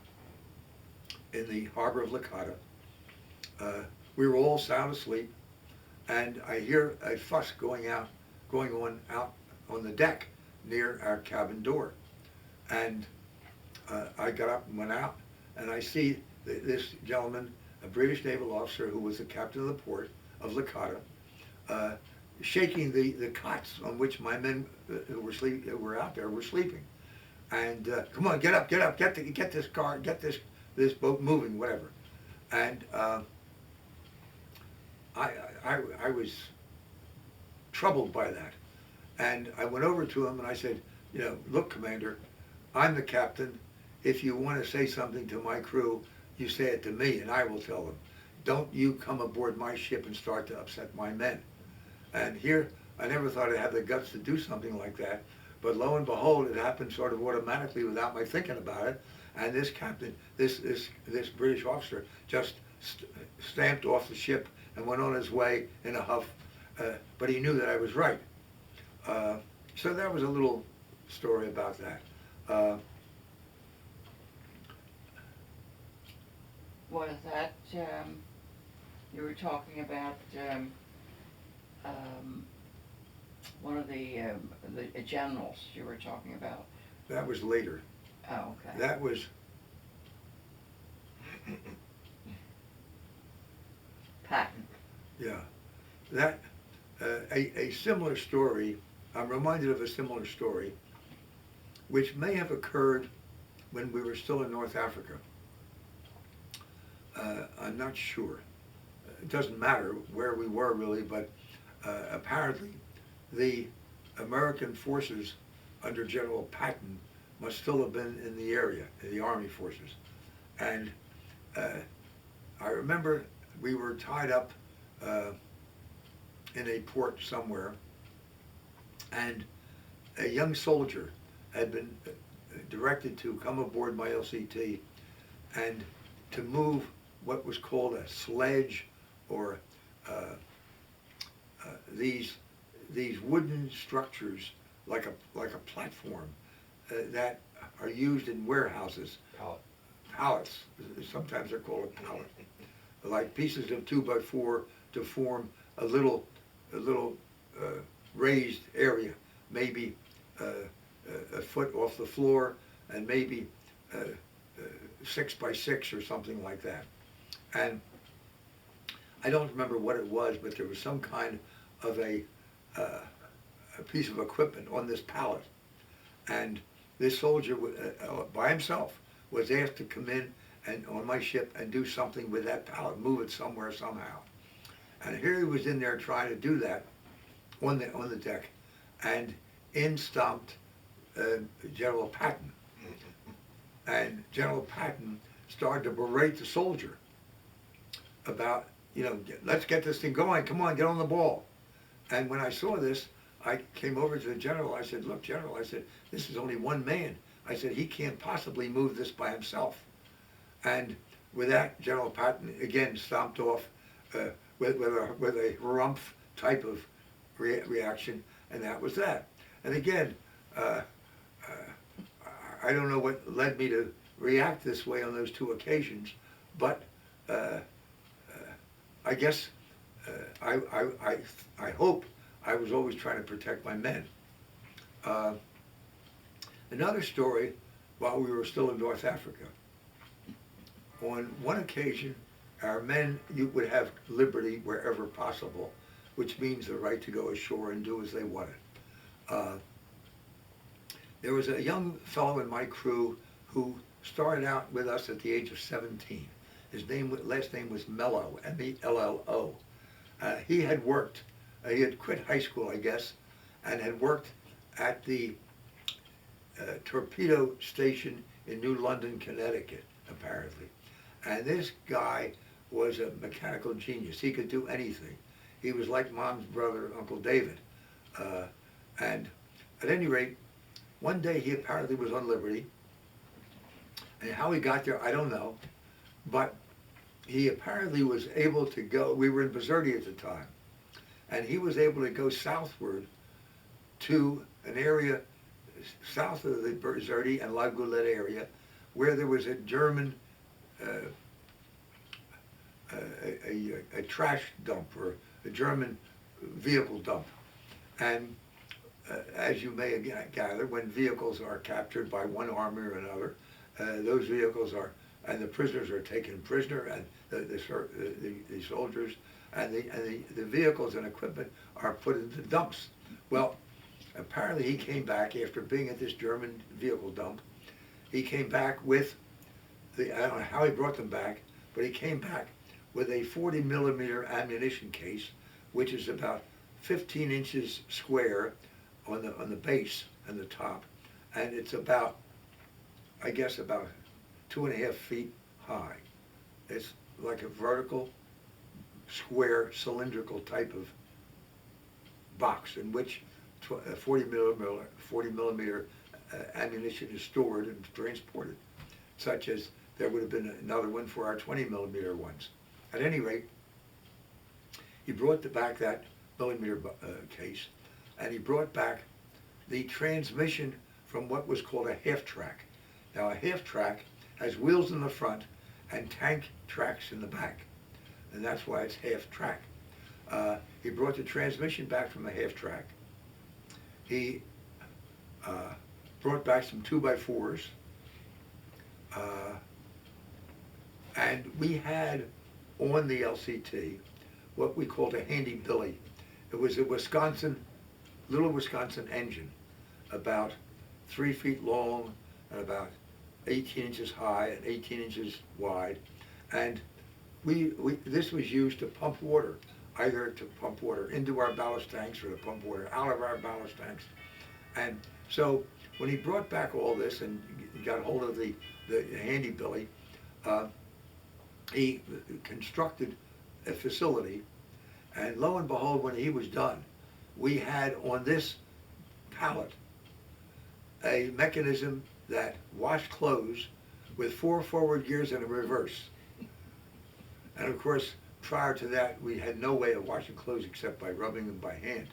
[SPEAKER 2] in the harbor of Licata, we were all sound asleep, and I hear a fuss going on out on the deck near our cabin door. And I got up and went out, and I see this gentleman, a British naval officer who was the captain of the port of Licata, shaking the cots on which my men who were out there were sleeping. And come on, get up, get this car, get this boat moving, whatever. And I was troubled by that. And I went over to him and I said, you know, look, Commander, I'm the captain. If you want to say something to my crew, you say it to me and I will tell them. Don't you come aboard my ship and start to upset my men. And here, I never thought I'd have the guts to do something like that. But lo and behold, it happened sort of automatically without my thinking about it. And this captain, this British officer, just stamped off the ship and went on his way in a huff. But he knew that I was right. So that was a little story about that.
[SPEAKER 3] Was that, you were talking about, one of the generals you were talking about?
[SPEAKER 2] That was later.
[SPEAKER 3] Oh, okay.
[SPEAKER 2] That was,
[SPEAKER 3] Patton.
[SPEAKER 2] yeah, that, a similar story, I'm reminded of a similar story, which may have occurred when we were still in North Africa. I'm not sure. It doesn't matter where we were really, but apparently the American forces under General Patton must still have been in the area, the Army forces. And I remember we were tied up in a port somewhere, and a young soldier had been directed to come aboard my LCT and to move what was called a sledge, or these wooden structures like a platform that are used in warehouses. Pallets. Sometimes they're called a pallet. Like pieces of 2x4 to form a little raised area, maybe a foot off the floor, and maybe 6x6 or something like that. And I don't remember what it was, but there was some kind of a piece of equipment on this pallet. And this soldier, by himself, was asked to come in and on my ship and do something with that pallet, move it somewhere somehow. And here he was in there trying to do that on the deck, and in stomped General Patton. And General Patton started to berate the soldier about, you know, let's get this thing going, come on, get on the ball. And when I saw this, I came over to the general. I said, look, General, I said, this is only one man. I said, he can't possibly move this by himself. And with that, General Patton again stomped off with a harumph type of reaction, and that was that. And again, I don't know what led me to react this way on those two occasions, but I guess I hope I was always trying to protect my men. Another story, while we were still in North Africa, on one occasion, our men would have liberty wherever possible, which means the right to go ashore and do as they wanted. There was a young fellow in my crew who started out with us at the age of 17. His last name was Mello, M-E-L-L-O. He had worked, he had quit high school, I guess, and had worked at the torpedo station in New London, Connecticut, apparently. And this guy was a mechanical genius. He could do anything. He was like Mom's brother, Uncle David. And at any rate, one day he apparently was on liberty. And how he got there, I don't know. But he apparently was able to go, we were in Bizerti at the time, and he was able to go southward to an area south of the Bizerti and La Goulette area where there was a German a trash dump, or a German vehicle dump. And as you may gather, when vehicles are captured by one army or another, those vehicles are, and the prisoners are taken prisoner, and the soldiers and the vehicles and equipment are put into dumps. Well, apparently he came back after being at this German vehicle dump. He came back with I don't know how he brought them back, but he came back with a 40 millimeter ammunition case, which is about 15 inches square on the base and the top, and it's about, I guess, about 2.5 feet high. It's like a vertical, square, cylindrical type of box in which 40 millimeter ammunition is stored and transported, such as there would have been another one for our 20 millimeter ones. At any rate, he brought back that millimeter case, and he brought back the transmission from what was called a half track. Now, a half track has wheels in the front and tank tracks in the back, and that's why it's half track. He brought the transmission back from the half track. He brought back some 2x4s, and we had on the LCT what we called a handy billy. It was a little Wisconsin engine, about 3 feet long and about 18 inches high and 18 inches wide, and this was used to pump water, either to pump water into our ballast tanks or to pump water out of our ballast tanks. And so when he brought back all this and got hold of the handy billy, he constructed a facility, and lo and behold, when he was done, we had on this pallet a mechanism that washed clothes with 4 forward gears and a reverse. And of course, prior to that, we had no way of washing clothes except by rubbing them by hand.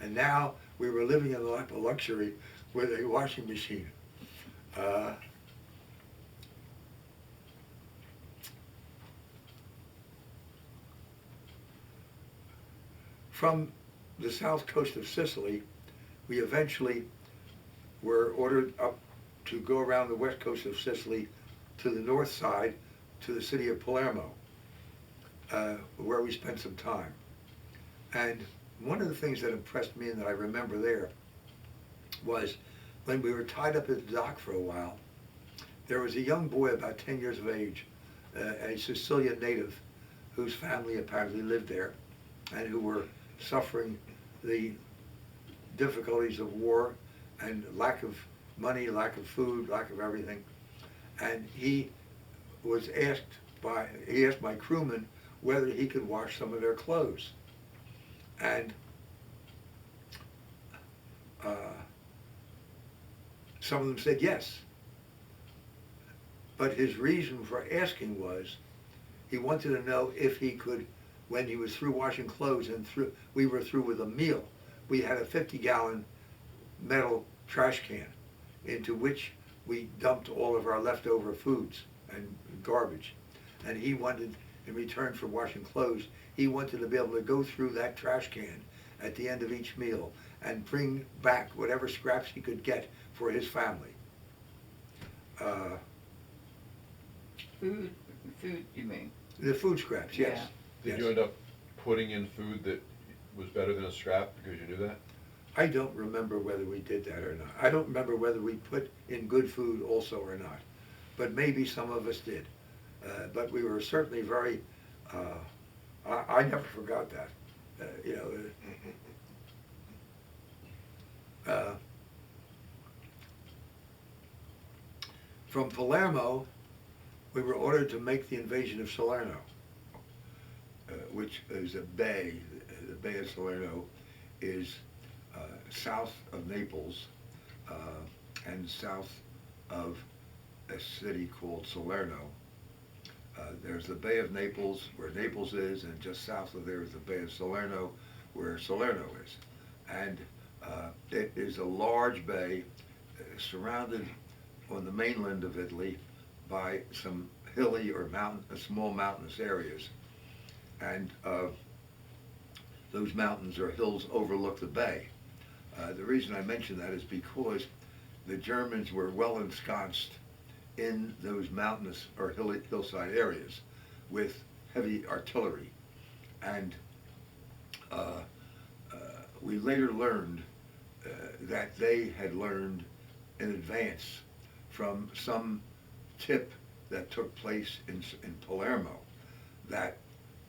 [SPEAKER 2] And now we were living in the lap of luxury with a washing machine. From the south coast of Sicily, we eventually were ordered up to go around the west coast of Sicily to the north side to the city of Palermo, where we spent some time. And one of the things that impressed me and that I remember there was when we were tied up at the dock for a while, there was a young boy about 10 years of age, a Sicilian native whose family apparently lived there and who were suffering the difficulties of war and lack of money, lack of food, lack of everything. And he asked my crewman whether he could wash some of their clothes. And some of them said yes. But his reason for asking was he wanted to know if he could, when he was through washing clothes and we were through with a meal, we had a 50-gallon metal trash can into which we dumped all of our leftover foods and garbage. And he wanted, in return for washing clothes, he wanted to be able to go through that trash can at the end of each meal and bring back whatever scraps he could get for his family.
[SPEAKER 3] Food, you mean?
[SPEAKER 2] The food scraps, yes.
[SPEAKER 3] Yeah.
[SPEAKER 1] Did you end up putting in food that was better than a scrap because you knew that?
[SPEAKER 2] I don't remember whether we did that or not. I don't remember whether we put in good food also or not. But maybe some of us did. But we were certainly very, I never forgot that. From Palermo, we were ordered to make the invasion of Salerno, which is a bay. The Bay of Salerno is south of Naples and south of a city called Salerno. There's the Bay of Naples, where Naples is, and just south of there is the Bay of Salerno, where Salerno is. And it is a large bay surrounded on the mainland of Italy by some hilly or small mountainous areas. And those mountains or hills overlook the bay. The reason I mention that is because the Germans were well ensconced in those mountainous or hillside areas with heavy artillery. And we later learned that they had learned in advance from some tip that took place in Palermo that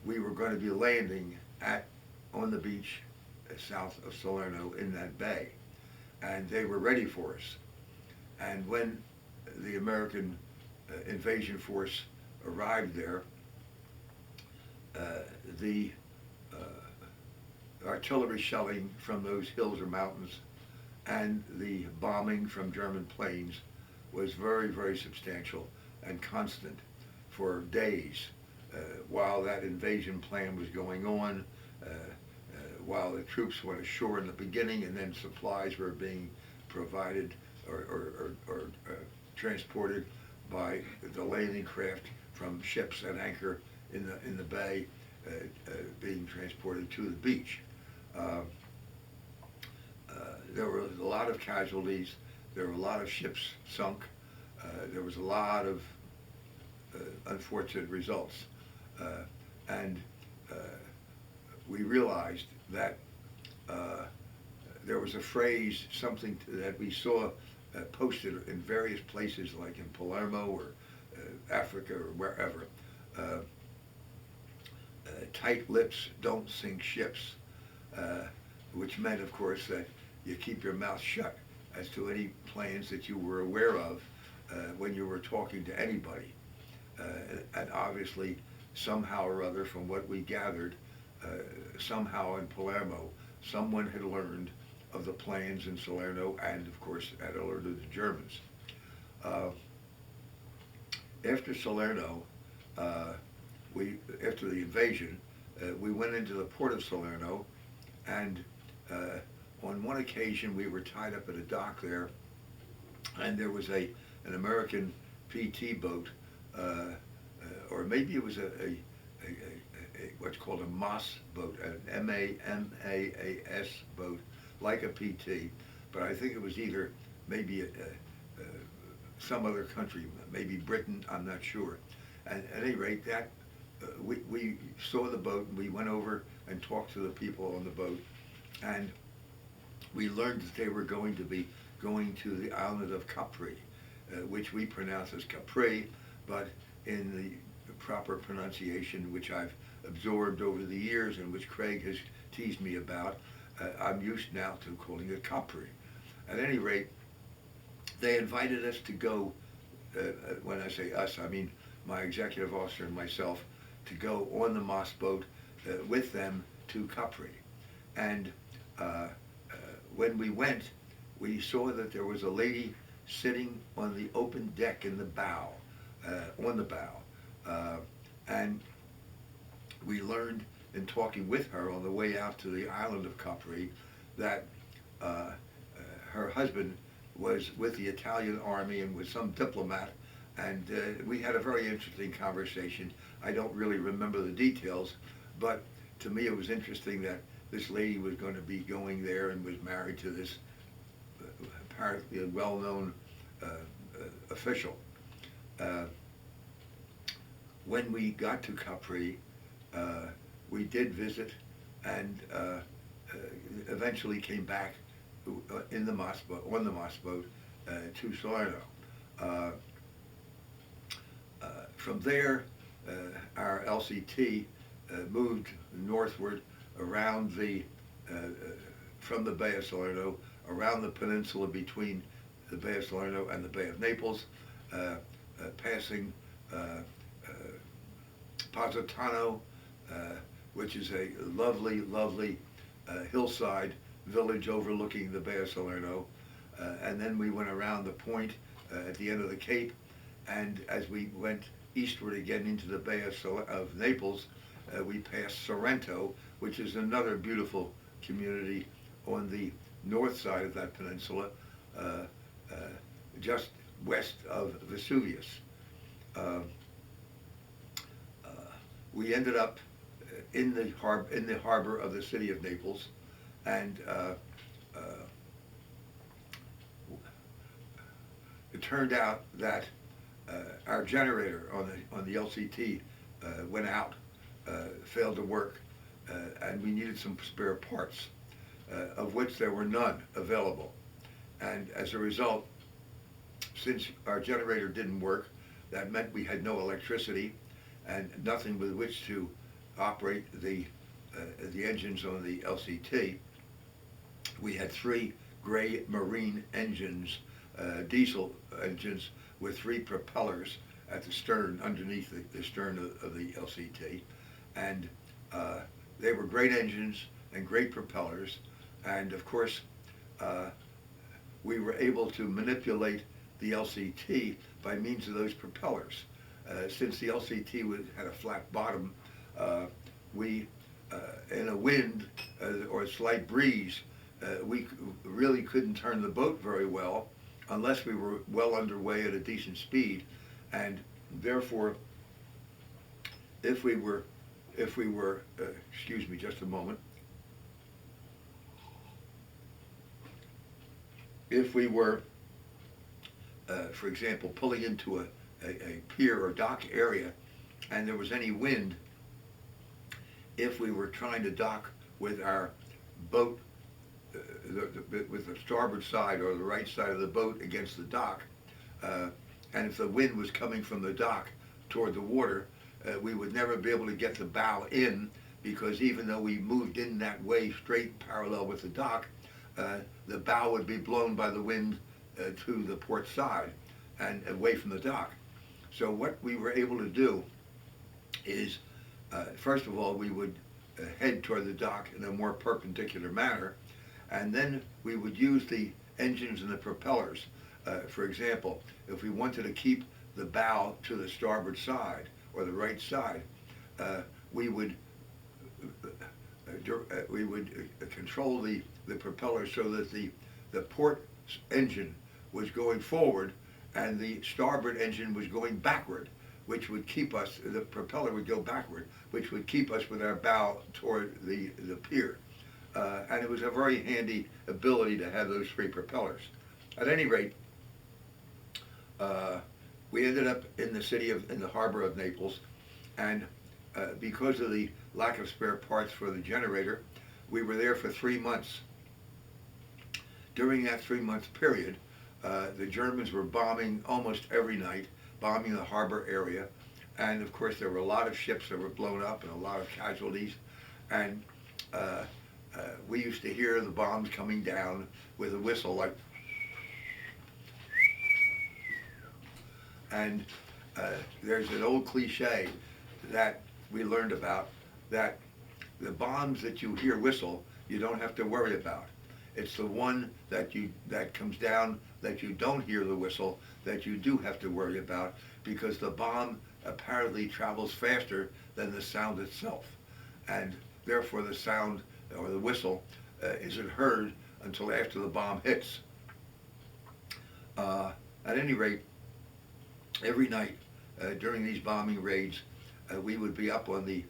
[SPEAKER 2] we were going to be landing on the beach south of Salerno in that bay, and they were ready for us. And when the American invasion force arrived there, the artillery shelling from those hills or mountains and the bombing from German planes was very, very substantial and constant for days while that invasion plan was going on, while the troops went ashore in the beginning, and then supplies were being provided or transported by the landing craft from ships at anchor in the bay, being transported to the beach. There were a lot of casualties. There were a lot of ships sunk. There was a lot of unfortunate results. And we realized that there was a phrase, something that we saw posted in various places, like in Palermo or Africa or wherever. Tight lips don't sink ships, which meant, of course, that you keep your mouth shut as to any plans that you were aware of when you were talking to anybody. And obviously, somehow or other, from what we gathered, somehow in Palermo, someone had learned of the plans in Salerno and, of course, had alerted the Germans. After Salerno, after the invasion, we went into the port of Salerno, and on one occasion we were tied up at a dock there, and there was an American PT boat, or maybe it was a what's called a MAS boat, an MAS boat, like a PT, but I think it was either maybe some other country, maybe Britain, I'm not sure. And at any rate, that we saw the boat, and we went over and talked to the people on the boat, and we learned that they were going to be going to the island of Capri, which we pronounce as Capri, but in the proper pronunciation, which I've absorbed over the years and which Craig has teased me about, I'm used now to calling it Capri. At any rate, they invited us to go, when I say us, I mean my executive officer and myself, to go on the MAS boat with them to Capri. And when we went, we saw that there was a lady sitting on the open deck in the bow, on the bow. And we learned in talking with her on the way out to the island of Capri that her husband was with the Italian army and was some diplomat, and we had a very interesting conversation. I don't really remember the details, but to me it was interesting that this lady was going to be going there and was married to this apparently a well-known official. When we got to Capri, we did visit, and eventually came back in the MAS boat, on the MAS boat, to Salerno. From there, our LCT moved northward around from the Bay of Salerno, around the peninsula between the Bay of Salerno and the Bay of Naples, passing Positano, which is a lovely, lovely hillside village overlooking the Bay of Salerno. And then we went around the point at the end of the Cape, and as we went eastward again into the Bay of Naples, we passed Sorrento, which is another beautiful community on the north side of that peninsula, just west of Vesuvius. We ended up in the harbor of the city of Naples, and it turned out that our generator on the LCT went out, failed to work, and we needed some spare parts, of which there were none available. And as a result, since our generator didn't work, that meant we had no electricity and nothing with which to operate the engines on the LCT. We had 3 gray marine engines, diesel engines with 3 propellers at the stern, underneath the stern of the LCT. And they were great engines and great propellers. And of course, we were able to manipulate the LCT by means of those propellers. Since the LCT had a flat bottom, we, in a wind or a slight breeze, we really couldn't turn the boat very well unless we were well underway at a decent speed. And therefore, if we were, excuse me just a moment, if we were, for example, pulling into a pier or dock area and there was any wind, if we were trying to dock with our boat, with the starboard side or the right side of the boat against the dock, and if the wind was coming from the dock toward the water, we would never be able to get the bow in, because even though we moved in that way straight parallel with the dock, the bow would be blown by the wind to the port side and away from the dock. So what we were able to do is, first of all, we would head toward the dock in a more perpendicular manner, and then we would use the engines and the propellers. For example, if we wanted to keep the bow to the starboard side or the right side, we would control the propeller so that the port engine was going forward and the starboard engine was going backward, which would keep us, the propeller would go backward, which would keep us with our bow toward the pier. And it was a very handy ability to have those 3 propellers. At any rate, we ended up in the harbor of Naples, and because of the lack of spare parts for the generator, we were there for 3 months. During that 3-month period, the Germans were bombing almost every night, bombing the harbor area, and of course there were a lot of ships that were blown up and a lot of casualties, and we used to hear the bombs coming down with a whistle like, and there's an old cliche that we learned about, that the bombs that you hear whistle, you don't have to worry about. It's the one that comes down that you don't hear the whistle that you do have to worry about, because the bomb apparently travels faster than the sound itself, and therefore the sound or the whistle isn't heard until after the bomb hits. At any rate, every night during these bombing raids, we would be up on the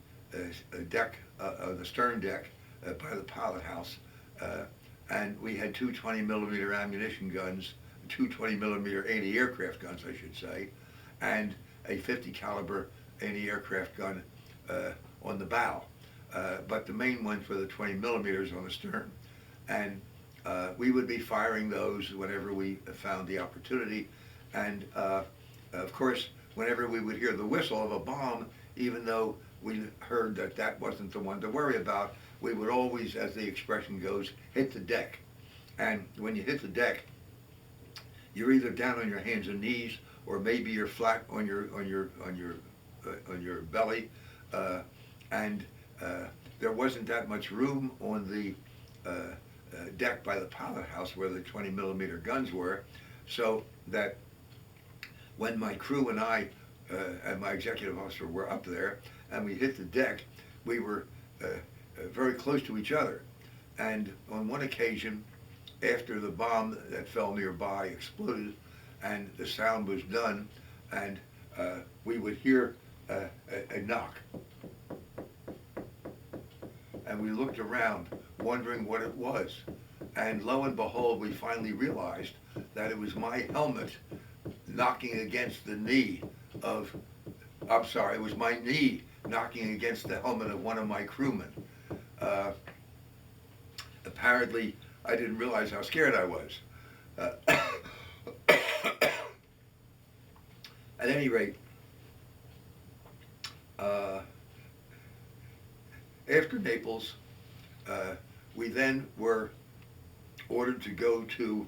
[SPEAKER 2] deck, the stern deck by the pilot house, and we had 2 20-millimeter ammunition guns, 2 20-millimeter anti-aircraft guns, I should say, and a 50 caliber anti-aircraft gun on the bow. But the main ones were the 20 millimeters on the stern, and we would be firing those whenever we found the opportunity. And of course, whenever we would hear the whistle of a bomb, even though we heard that that wasn't the one to worry about, we would always, as the expression goes, hit the deck. And when you hit the deck, you're either down on your hands and knees, or maybe you're flat on your belly, and there wasn't that much room on the deck by the pilot house where the 20-millimeter guns were, so that when my crew and I and my executive officer were up there and we hit the deck, we were very close to each other. And on one occasion, after the bomb that fell nearby exploded and the sound was done, and we would hear a knock. And we looked around, wondering what it was. And lo and behold, we finally realized that it was my helmet knocking against the knee of, I'm sorry, it was my knee knocking against the helmet of one of my crewmen. Apparently, I didn't realize how scared I was. At any rate, After Naples, we then were ordered to go to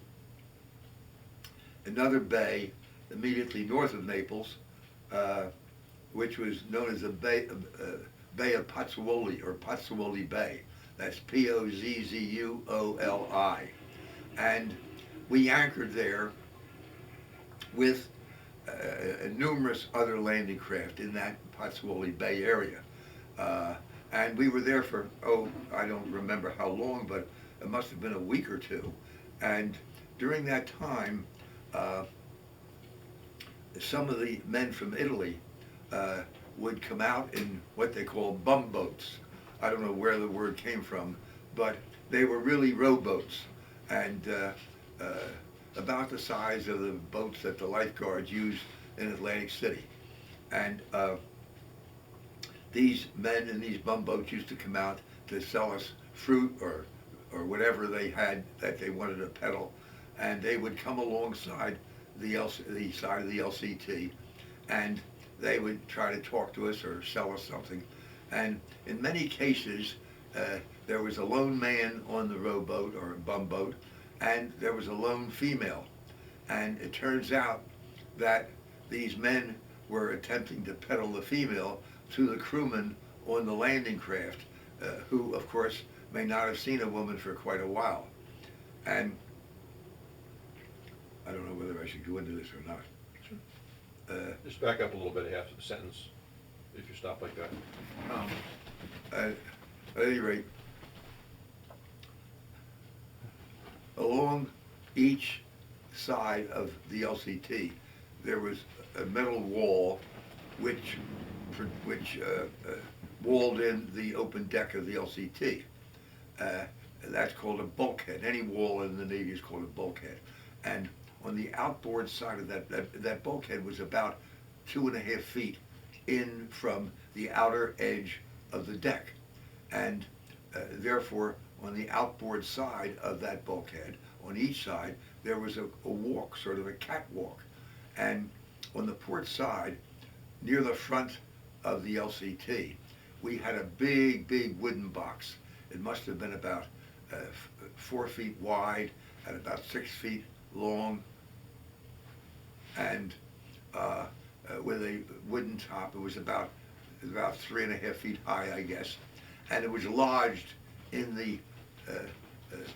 [SPEAKER 2] another bay immediately north of Naples, which was known as the Bay of Pozzuoli, or Pozzuoli Bay. That's Pozzuoli. And we anchored there with numerous other landing craft in that Pozzuoli Bay area. And we were there for, I don't remember how long, but it must have been a week or two. And during that time, some of the men from Italy would come out in what they call bum boats. I don't know where the word came from, but they were really rowboats, and about the size of the boats that the lifeguards use in Atlantic City. And these men in these bum boats used to come out to sell us fruit or whatever they had that they wanted to peddle, and they would come alongside the side of the LCT, and they would try to talk to us or sell us something. And in many cases, there was a lone man on the rowboat or bum boat, and there was a lone female. And it turns out that these men were attempting to peddle the female to the crewmen on the landing craft, who, of course, may not have seen a woman for quite a while. And I don't know whether I should go into this or not.
[SPEAKER 1] Just back up a little bit, half a sentence, if you stop like that.
[SPEAKER 2] At any rate, along each side of the LCT, there was a metal wall which walled in the open deck of the LCT. That's called a bulkhead. Any wall in the Navy is called a bulkhead. And on the outboard side of that bulkhead was about 2.5 feet in from the outer edge of the deck. And therefore, on the outboard side of that bulkhead, on each side, there was a walk, sort of a catwalk. And on the port side, near the front of the LCT, we had a big wooden box. It must have been about 4 feet wide and about 6 feet long, and with a wooden top. It was about 3.5 feet high, I guess, and it was lodged in the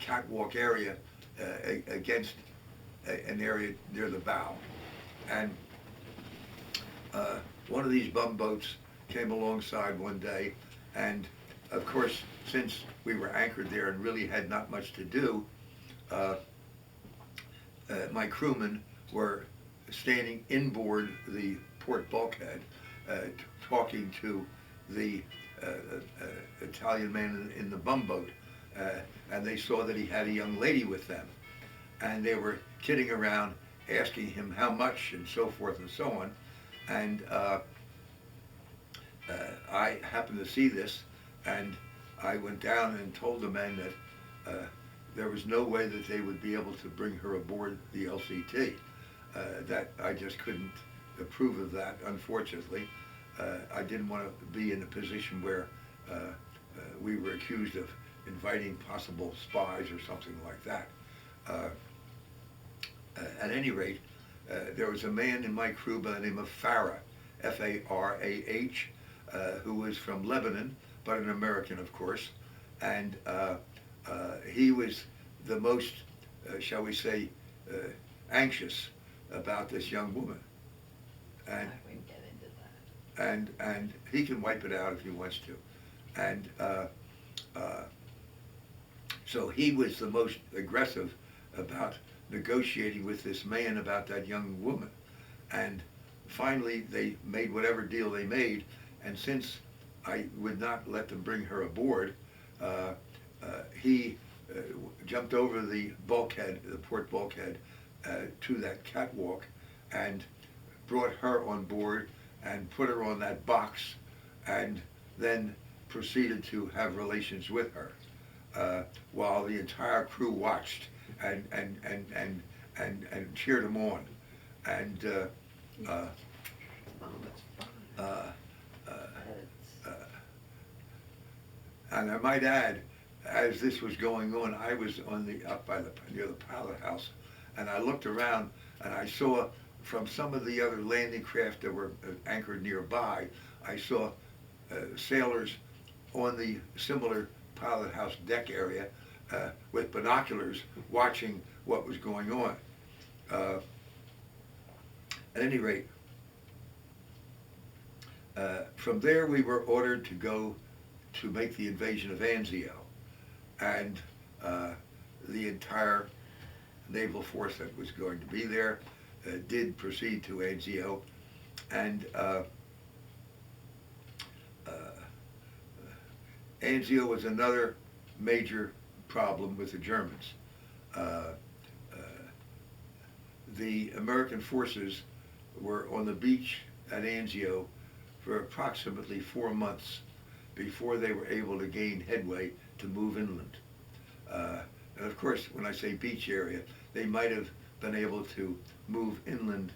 [SPEAKER 2] catwalk area against an area near the bow. And one of these bum boats came alongside one day, and of course, since we were anchored there and really had not much to do, my crewmen were standing inboard the port bulkhead, talking to the Italian man in the bum boat, and they saw that he had a young lady with them, and they were kidding around, asking him how much and so forth and so on. And I happened to see this, and I went down and told the men that there was no way that they would be able to bring her aboard the LCT. That I just couldn't approve of that, unfortunately. I didn't want to be in a position where we were accused of inviting possible spies or something like that. At any rate, there was a man in my crew by the name of Farah, F-A-R-A-H, who was from Lebanon, but an American, of course, and he was the most, shall we say, anxious about this young woman. And
[SPEAKER 3] we can get into that.
[SPEAKER 2] and he can wipe it out if he wants to. And so he was the most aggressive about negotiating with this man about that young woman. And finally, they made whatever deal they made, and since I would not let them bring her aboard, he jumped over the bulkhead, the port bulkhead, to that catwalk, and brought her on board and put her on that box, and then proceeded to have relations with her, while the entire crew watched and cheered him on. And And I might add, as this was going on, I was up by near the pilot house, and I looked around and I saw from some of the other landing craft that were anchored nearby, I saw sailors on the similar pilot house deck area with binoculars watching what was going on. At any rate, from there we were ordered to go to make the invasion of Anzio, and the entire naval force that was going to be there did proceed to Anzio, and Anzio was another major problem with the Germans. The American forces were on the beach at Anzio for approximately 4 months before they were able to gain headway to move inland. And of course, when I say beach area, they might have been able to move inland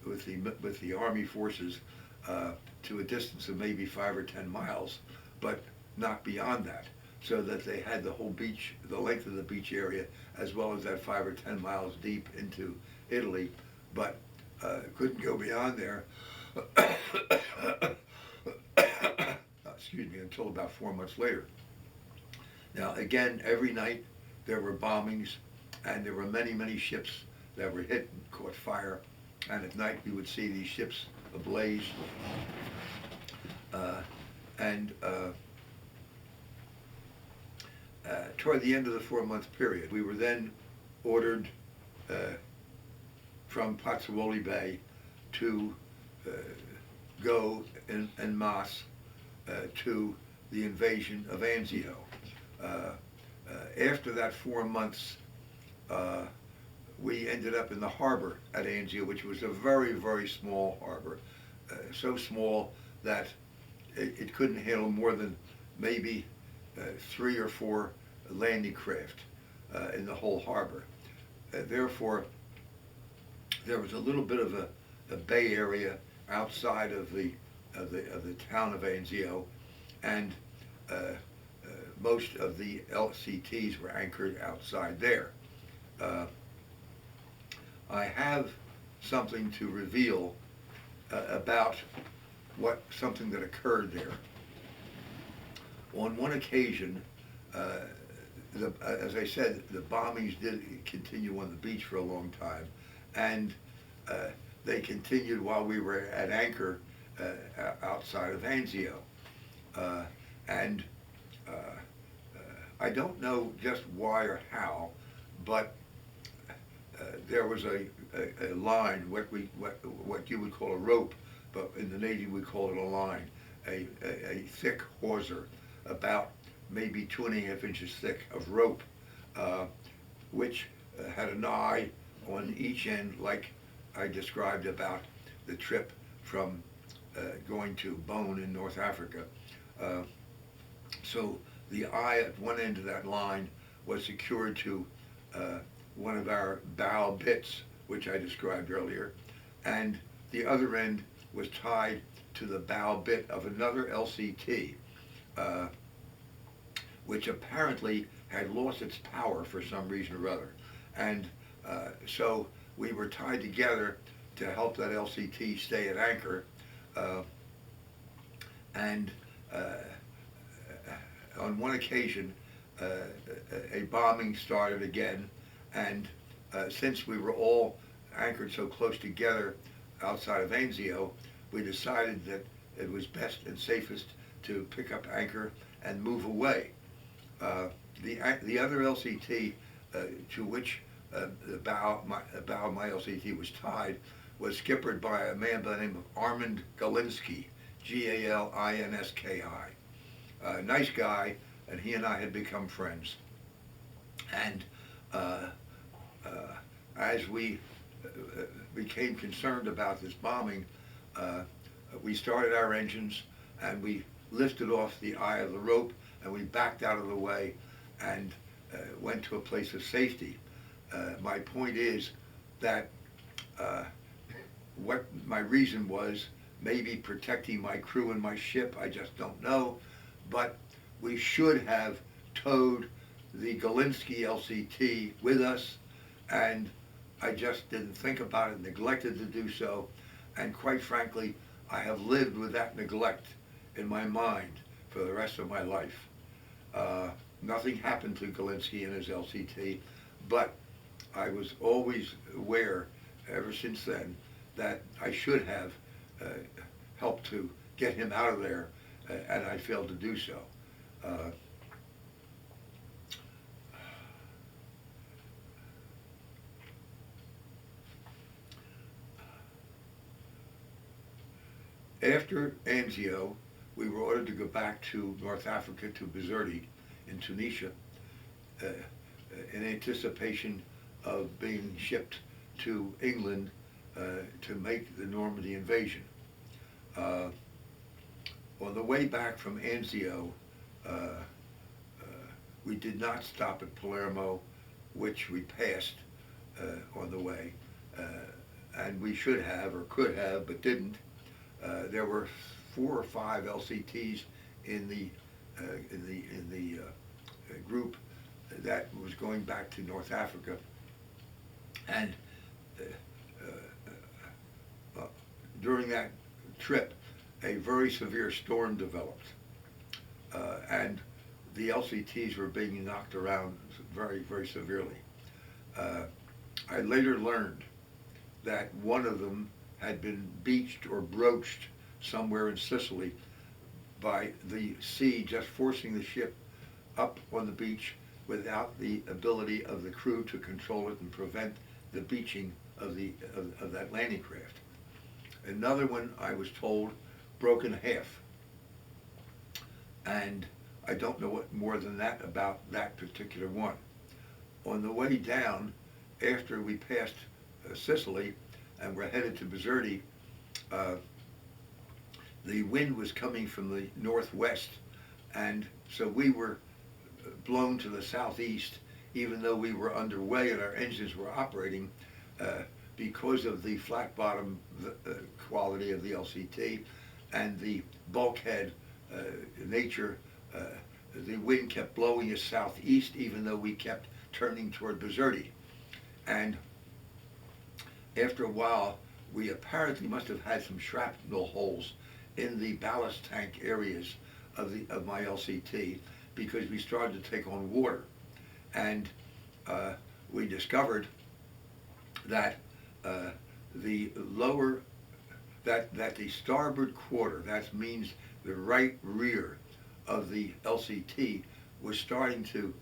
[SPEAKER 2] with the Army forces to a distance of maybe 5 or 10 miles, but not beyond that, so that they had the whole beach, the length of the beach area, as well as that 5 or 10 miles deep into Italy, but couldn't go beyond there. Excuse me, until about 4 months later. Now again, every night there were bombings, and there were many, many ships that were hit and caught fire, and at night we would see these ships ablaze. Toward the end of the 4-month period, we were then ordered from Pozzuoli Bay to go en masse to the invasion of Anzio. After that 4 months, we ended up in the harbor at Anzio, which was a very, very small harbor, so small that it couldn't handle more than maybe 3 or 4 landing craft in the whole harbor. Therefore, there was a little bit of a bay area outside of the town of Anzio, and most of the LCTs were anchored outside there. I have something to reveal about something that occurred there. On one occasion, as I said, the bombings did continue on the beach for a long time, and they continued while we were at anchor outside of Anzio. And I don't know just why or how, but there was a line, what you would call a rope, but in the Navy we call it a line, a thick hawser, about maybe 2.5 inches thick of rope, which had an eye on each end, like I described about the trip from going to Bone in North Africa. So the eye at one end of that line was secured to one of our bow bits, which I described earlier, and the other end was tied to the bow bit of another LCT, which apparently had lost its power for some reason or other. And so we were tied together to help that LCT stay at anchor. On one occasion, a bombing started again, and since we were all anchored so close together outside of Anzio, we decided that it was best and safest to pick up anchor and move away. The other LCT to which the bow of my LCT was tied was skippered by a man by the name of Armand Galinski, Galinski. Nice guy, and he and I had become friends. And as we became concerned about this bombing, we started our engines and we lifted off the eye of the rope, and we backed out of the way and went to a place of safety. My point is that what my reason was, maybe protecting my crew and my ship, I just don't know, but we should have towed the Galinsky LCT with us, and I just didn't think about it, neglected to do so, and quite frankly, I have lived with that neglect in my mind for the rest of my life. Nothing happened to Galinsky and his LCT, but I was always aware, ever since then, that I should have helped to get him out of there, and I failed to do so. After Anzio, we were ordered to go back to North Africa, to Bizerte in Tunisia, in anticipation of being shipped to England to make the Normandy invasion. On the way back from Anzio, we did not stop at Palermo, which we passed on the way, and we should have or could have, but didn't. There were 4 or 5 LCTs in the group that was going back to North Africa, and during that trip, a very severe storm developed, and the LCTs were being knocked around very, very severely. I later learned that one of them had been beached or broached somewhere in Sicily by the sea just forcing the ship up on the beach without the ability of the crew to control it and prevent the beaching of that landing craft. Another one, I was told, broke in half. And I don't know what more than that about that particular one. On the way down, after we passed Sicily and were headed to Bizerte, the wind was coming from the northwest, and so we were blown to the southeast, even though we were underway and our engines were operating, because of the flat bottom quality of the LCT and the bulkhead nature. The wind kept blowing us southeast, even though we kept turning toward Bizerte. And after a while, we apparently must have had some shrapnel holes in the ballast tank areas of my LCT, because we started to take on water, and we discovered that the starboard quarter, that means the right rear of the LCT, was starting to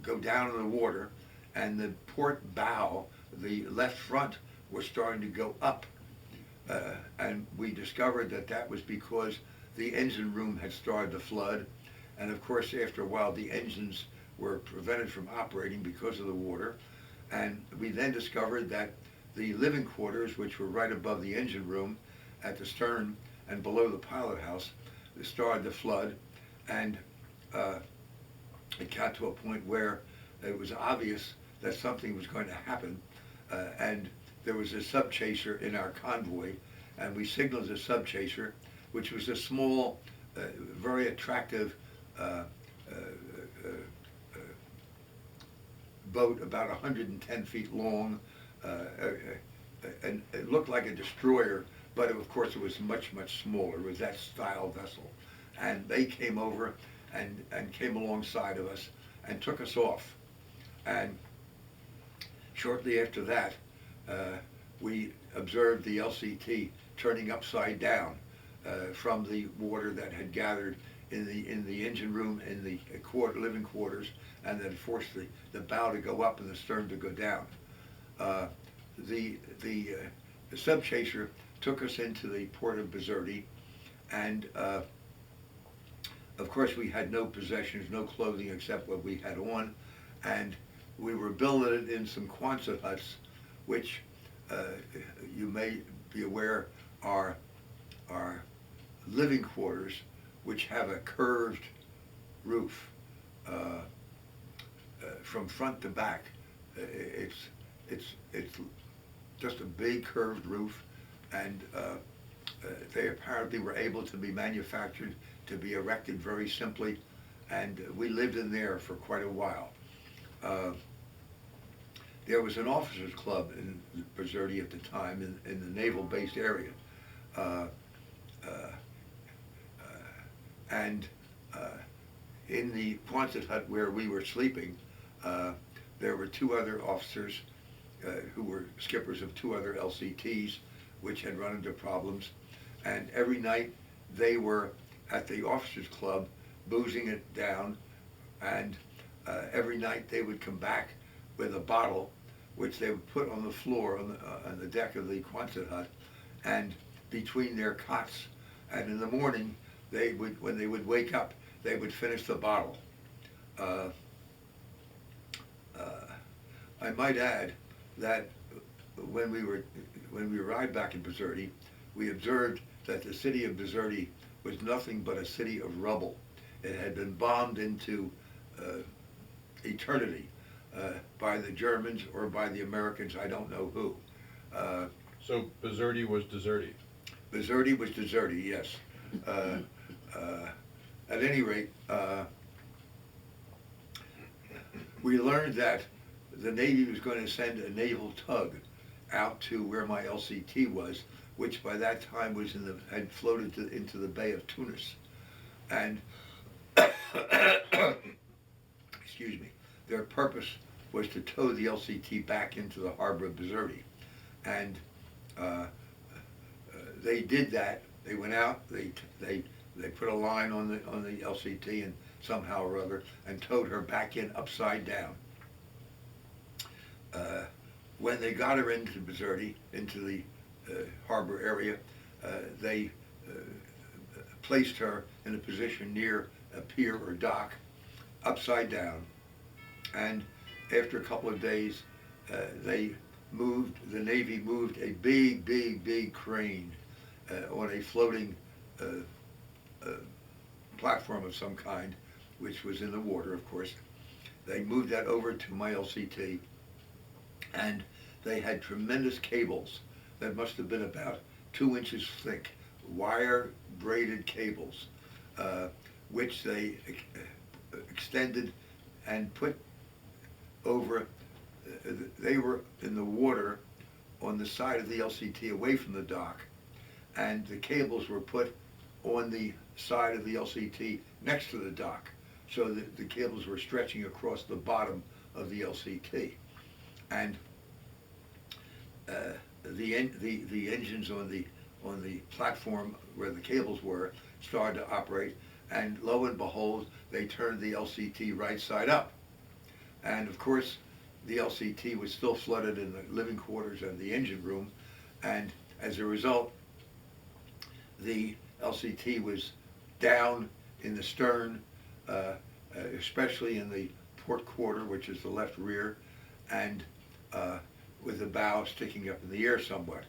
[SPEAKER 2] go down in the water, and the port bow, the left front, was starting to go up. And we discovered that that was because the engine room had started to flood, and of course after a while the engines were prevented from operating because of the water. And we then discovered that the living quarters, which were right above the engine room at the stern and below the pilot house, started to flood, and it got to a point where it was obvious that something was going to happen, and there was a subchaser in our convoy, and we signaled the subchaser, which was a small, very attractive boat, about 110 feet long, and it looked like a destroyer, but of course it was much, much smaller. It was that style vessel. And they came over and came alongside of us and took us off. And shortly after that, we observed the LCT turning upside down from the water that had gathered in the engine room, in the living quarters, and then forced the bow to go up and the stern to go down. The subchaser took us into the port of Bizerte, and of course we had no possessions, no clothing except what we had on, and we were billeted in some Quonset huts, which you may be aware are living quarters which have a curved roof from front to back. It's just a big curved roof, and they apparently were able to be manufactured to be erected very simply, and we lived in there for quite a while. There was an officers club in Bizerti at the time in the naval-based area. And in the Quonset hut where we were sleeping, there were two other officers who were skippers of two other LCTs, which had run into problems. And every night they were at the officers club boozing it down, and every night they would come back with a bottle which they would put on the floor on the deck of the Quonset hut and between their cots. And in the morning, when they would wake up, they would finish the bottle. I might add that when we arrived back in Bizerti, we observed that the city of Bizerti was nothing but a city of rubble. It had been bombed into eternity by the Germans or by the Americans, I don't know who.
[SPEAKER 1] So Bizerti was deserty.
[SPEAKER 2] Bizerti was deserty, yes. At any rate, we learned that the Navy was going to send a naval tug out to where my LCT was, which by that time was had floated into the Bay of Tunis. And, excuse me, their purpose was to tow the LCT back into the harbor of Bizerti. And they did that. They went out, they put a line on the LCT and somehow or other and towed her back in upside down. When they got her into Bizerti, into the harbor area, they placed her in a position near a pier or dock, upside down, and after a couple of days, the Navy moved a big crane on a floating platform of some kind, which was in the water, of course. They moved that over to my LCT, and they had tremendous cables that must have been about 2 inches thick, wire braided cables, which they extended and put over. They were in the water on the side of the LCT away from the dock, and the cables were put on the side of the LCT next to the dock, so that the cables were stretching across the bottom of the LCT. And the engines on the platform where the cables were started to operate, and lo and behold, they turned the LCT right side up. And of course, the LCT was still flooded in the living quarters and the engine room, and as a result, the LCT was down in the stern, especially in the port quarter, which is the left rear, and with the bow sticking up in the air somewhat.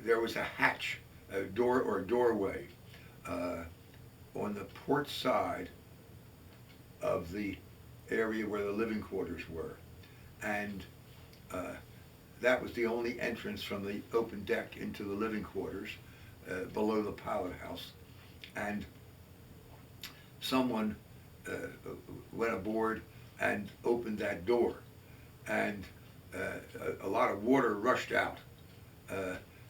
[SPEAKER 2] There was a hatch, a door or a doorway on the port side of the area where the living quarters were, and that was the only entrance from the open deck into the living quarters below the pilot house. And someone went aboard and opened that door, and a lot of water rushed out,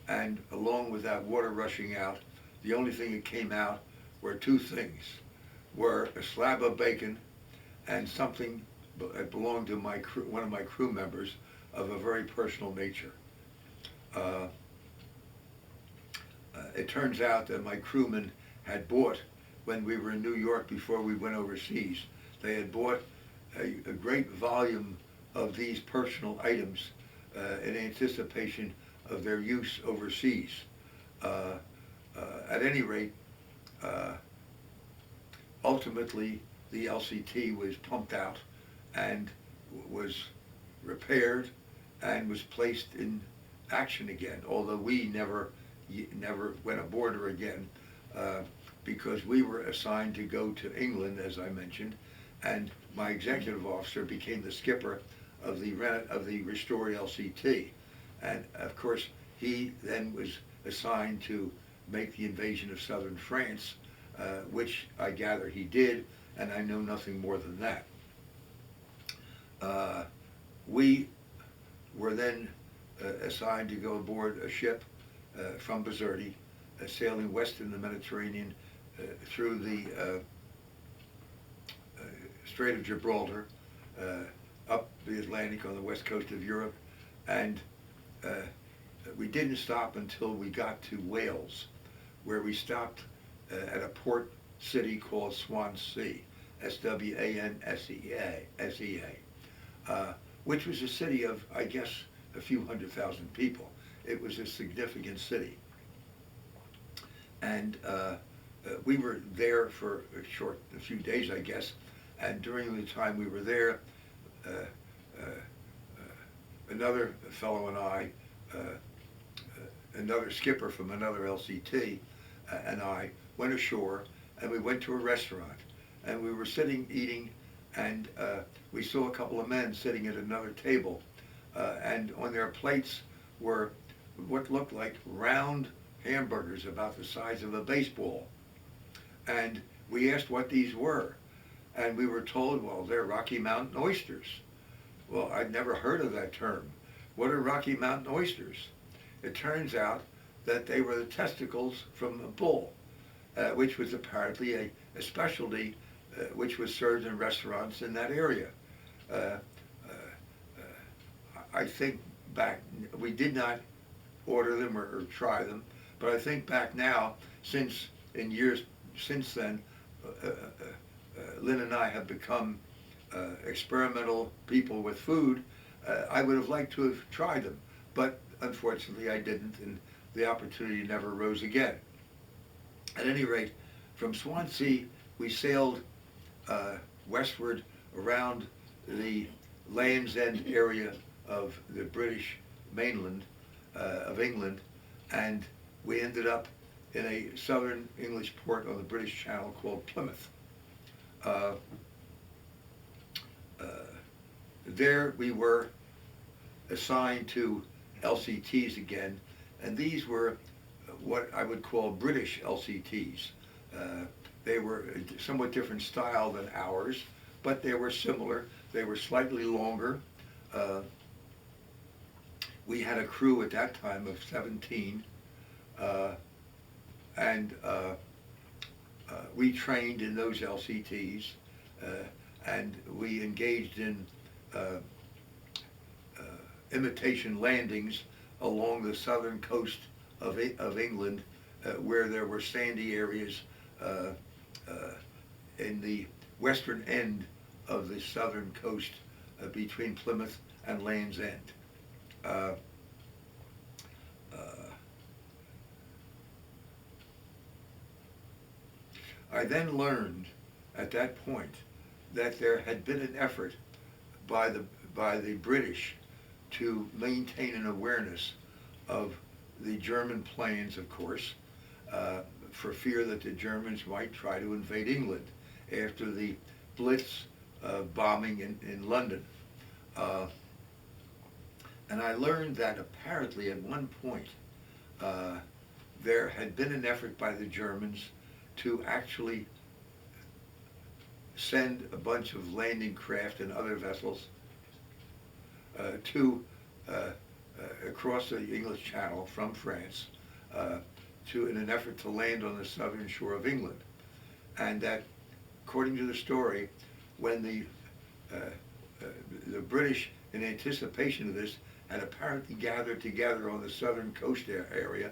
[SPEAKER 2] and along with that water rushing out, the only thing that came out were two things, were a slab of bacon and something that belonged to one of my crew members of a very personal nature. It turns out that my crewmen had bought, when we were in New York before we went overseas, they had bought a great volume of these personal items in anticipation of their use overseas. At any rate, ultimately the LCT was pumped out and was repaired and was placed in action again, although we never went aboard her again, because we were assigned to go to England, as I mentioned, and my executive officer became the skipper of the restored LCT. And of course, he then was assigned to make the invasion of southern France, which I gather he did, and I know nothing more than that. We were then assigned to go aboard a ship from Bizerti, sailing west in the Mediterranean through the Strait of Gibraltar, up the Atlantic on the west coast of Europe, and we didn't stop until we got to Wales, where we stopped at a port city called Swansea, Swansea, which was a city of, I guess, a few 100,000 people. It was a significant city. And we were there for a few days, I guess, and during the time we were there, another fellow and I, another skipper from another LCT, and I went ashore, and we went to a restaurant, and we were sitting eating, and we saw a couple of men sitting at another table, and on their plates were what looked like round hamburgers about the size of a baseball. And we asked what these were, and we were told, well, they're Rocky Mountain oysters. Well, I'd never heard of that term. What are Rocky Mountain oysters? It turns out that they were the testicles from a bull, which was apparently a specialty which was served in restaurants in that area. I think back, we did not order them or try them, but I think back now, since in years since then, Lynn and I have become experimental people with food. I would have liked to have tried them, but unfortunately I didn't, and the opportunity never arose again. At any rate, from Swansea, we sailed westward around the Land's End area of the British mainland of England, and we ended up in a southern English port on the British Channel called Plymouth. There we were assigned to LCTs again, and these were what I would call British LCTs. They were a somewhat different style than ours, but they were similar. They were slightly longer. We had a crew at that time of 17, and we trained in those LCTs, and we engaged in imitation landings along the southern coast of England, where there were sandy areas in the western end of the southern coast between Plymouth and Land's End. I then learned at that point that there had been an effort by the British to maintain an awareness of the German planes, of course, for fear that the Germans might try to invade England after the Blitz bombing in London. And I learned that apparently at one point there had been an effort by the Germans to actually send a bunch of landing craft and other vessels to across the English Channel from France in an effort to land on the southern shore of England. And that, according to the story, when the British, in anticipation of this, had apparently gathered together on the southern coast area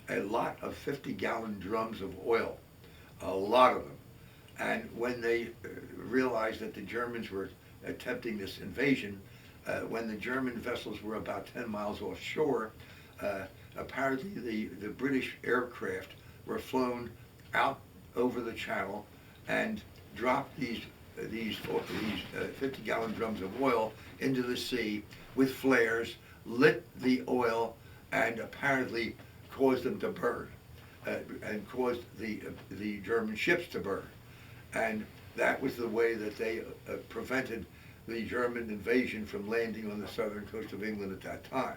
[SPEAKER 2] a lot of 50-gallon drums of oil, a lot of them. And when they realized that the Germans were attempting this invasion, when the German vessels were about 10 miles offshore, apparently the British aircraft were flown out over the channel and dropped these 50-gallon drums of oil into the sea with flares, lit the oil, and apparently caused them to burn, and caused the German ships to burn. And that was the way that they prevented the German invasion from landing on the southern coast of England at that time.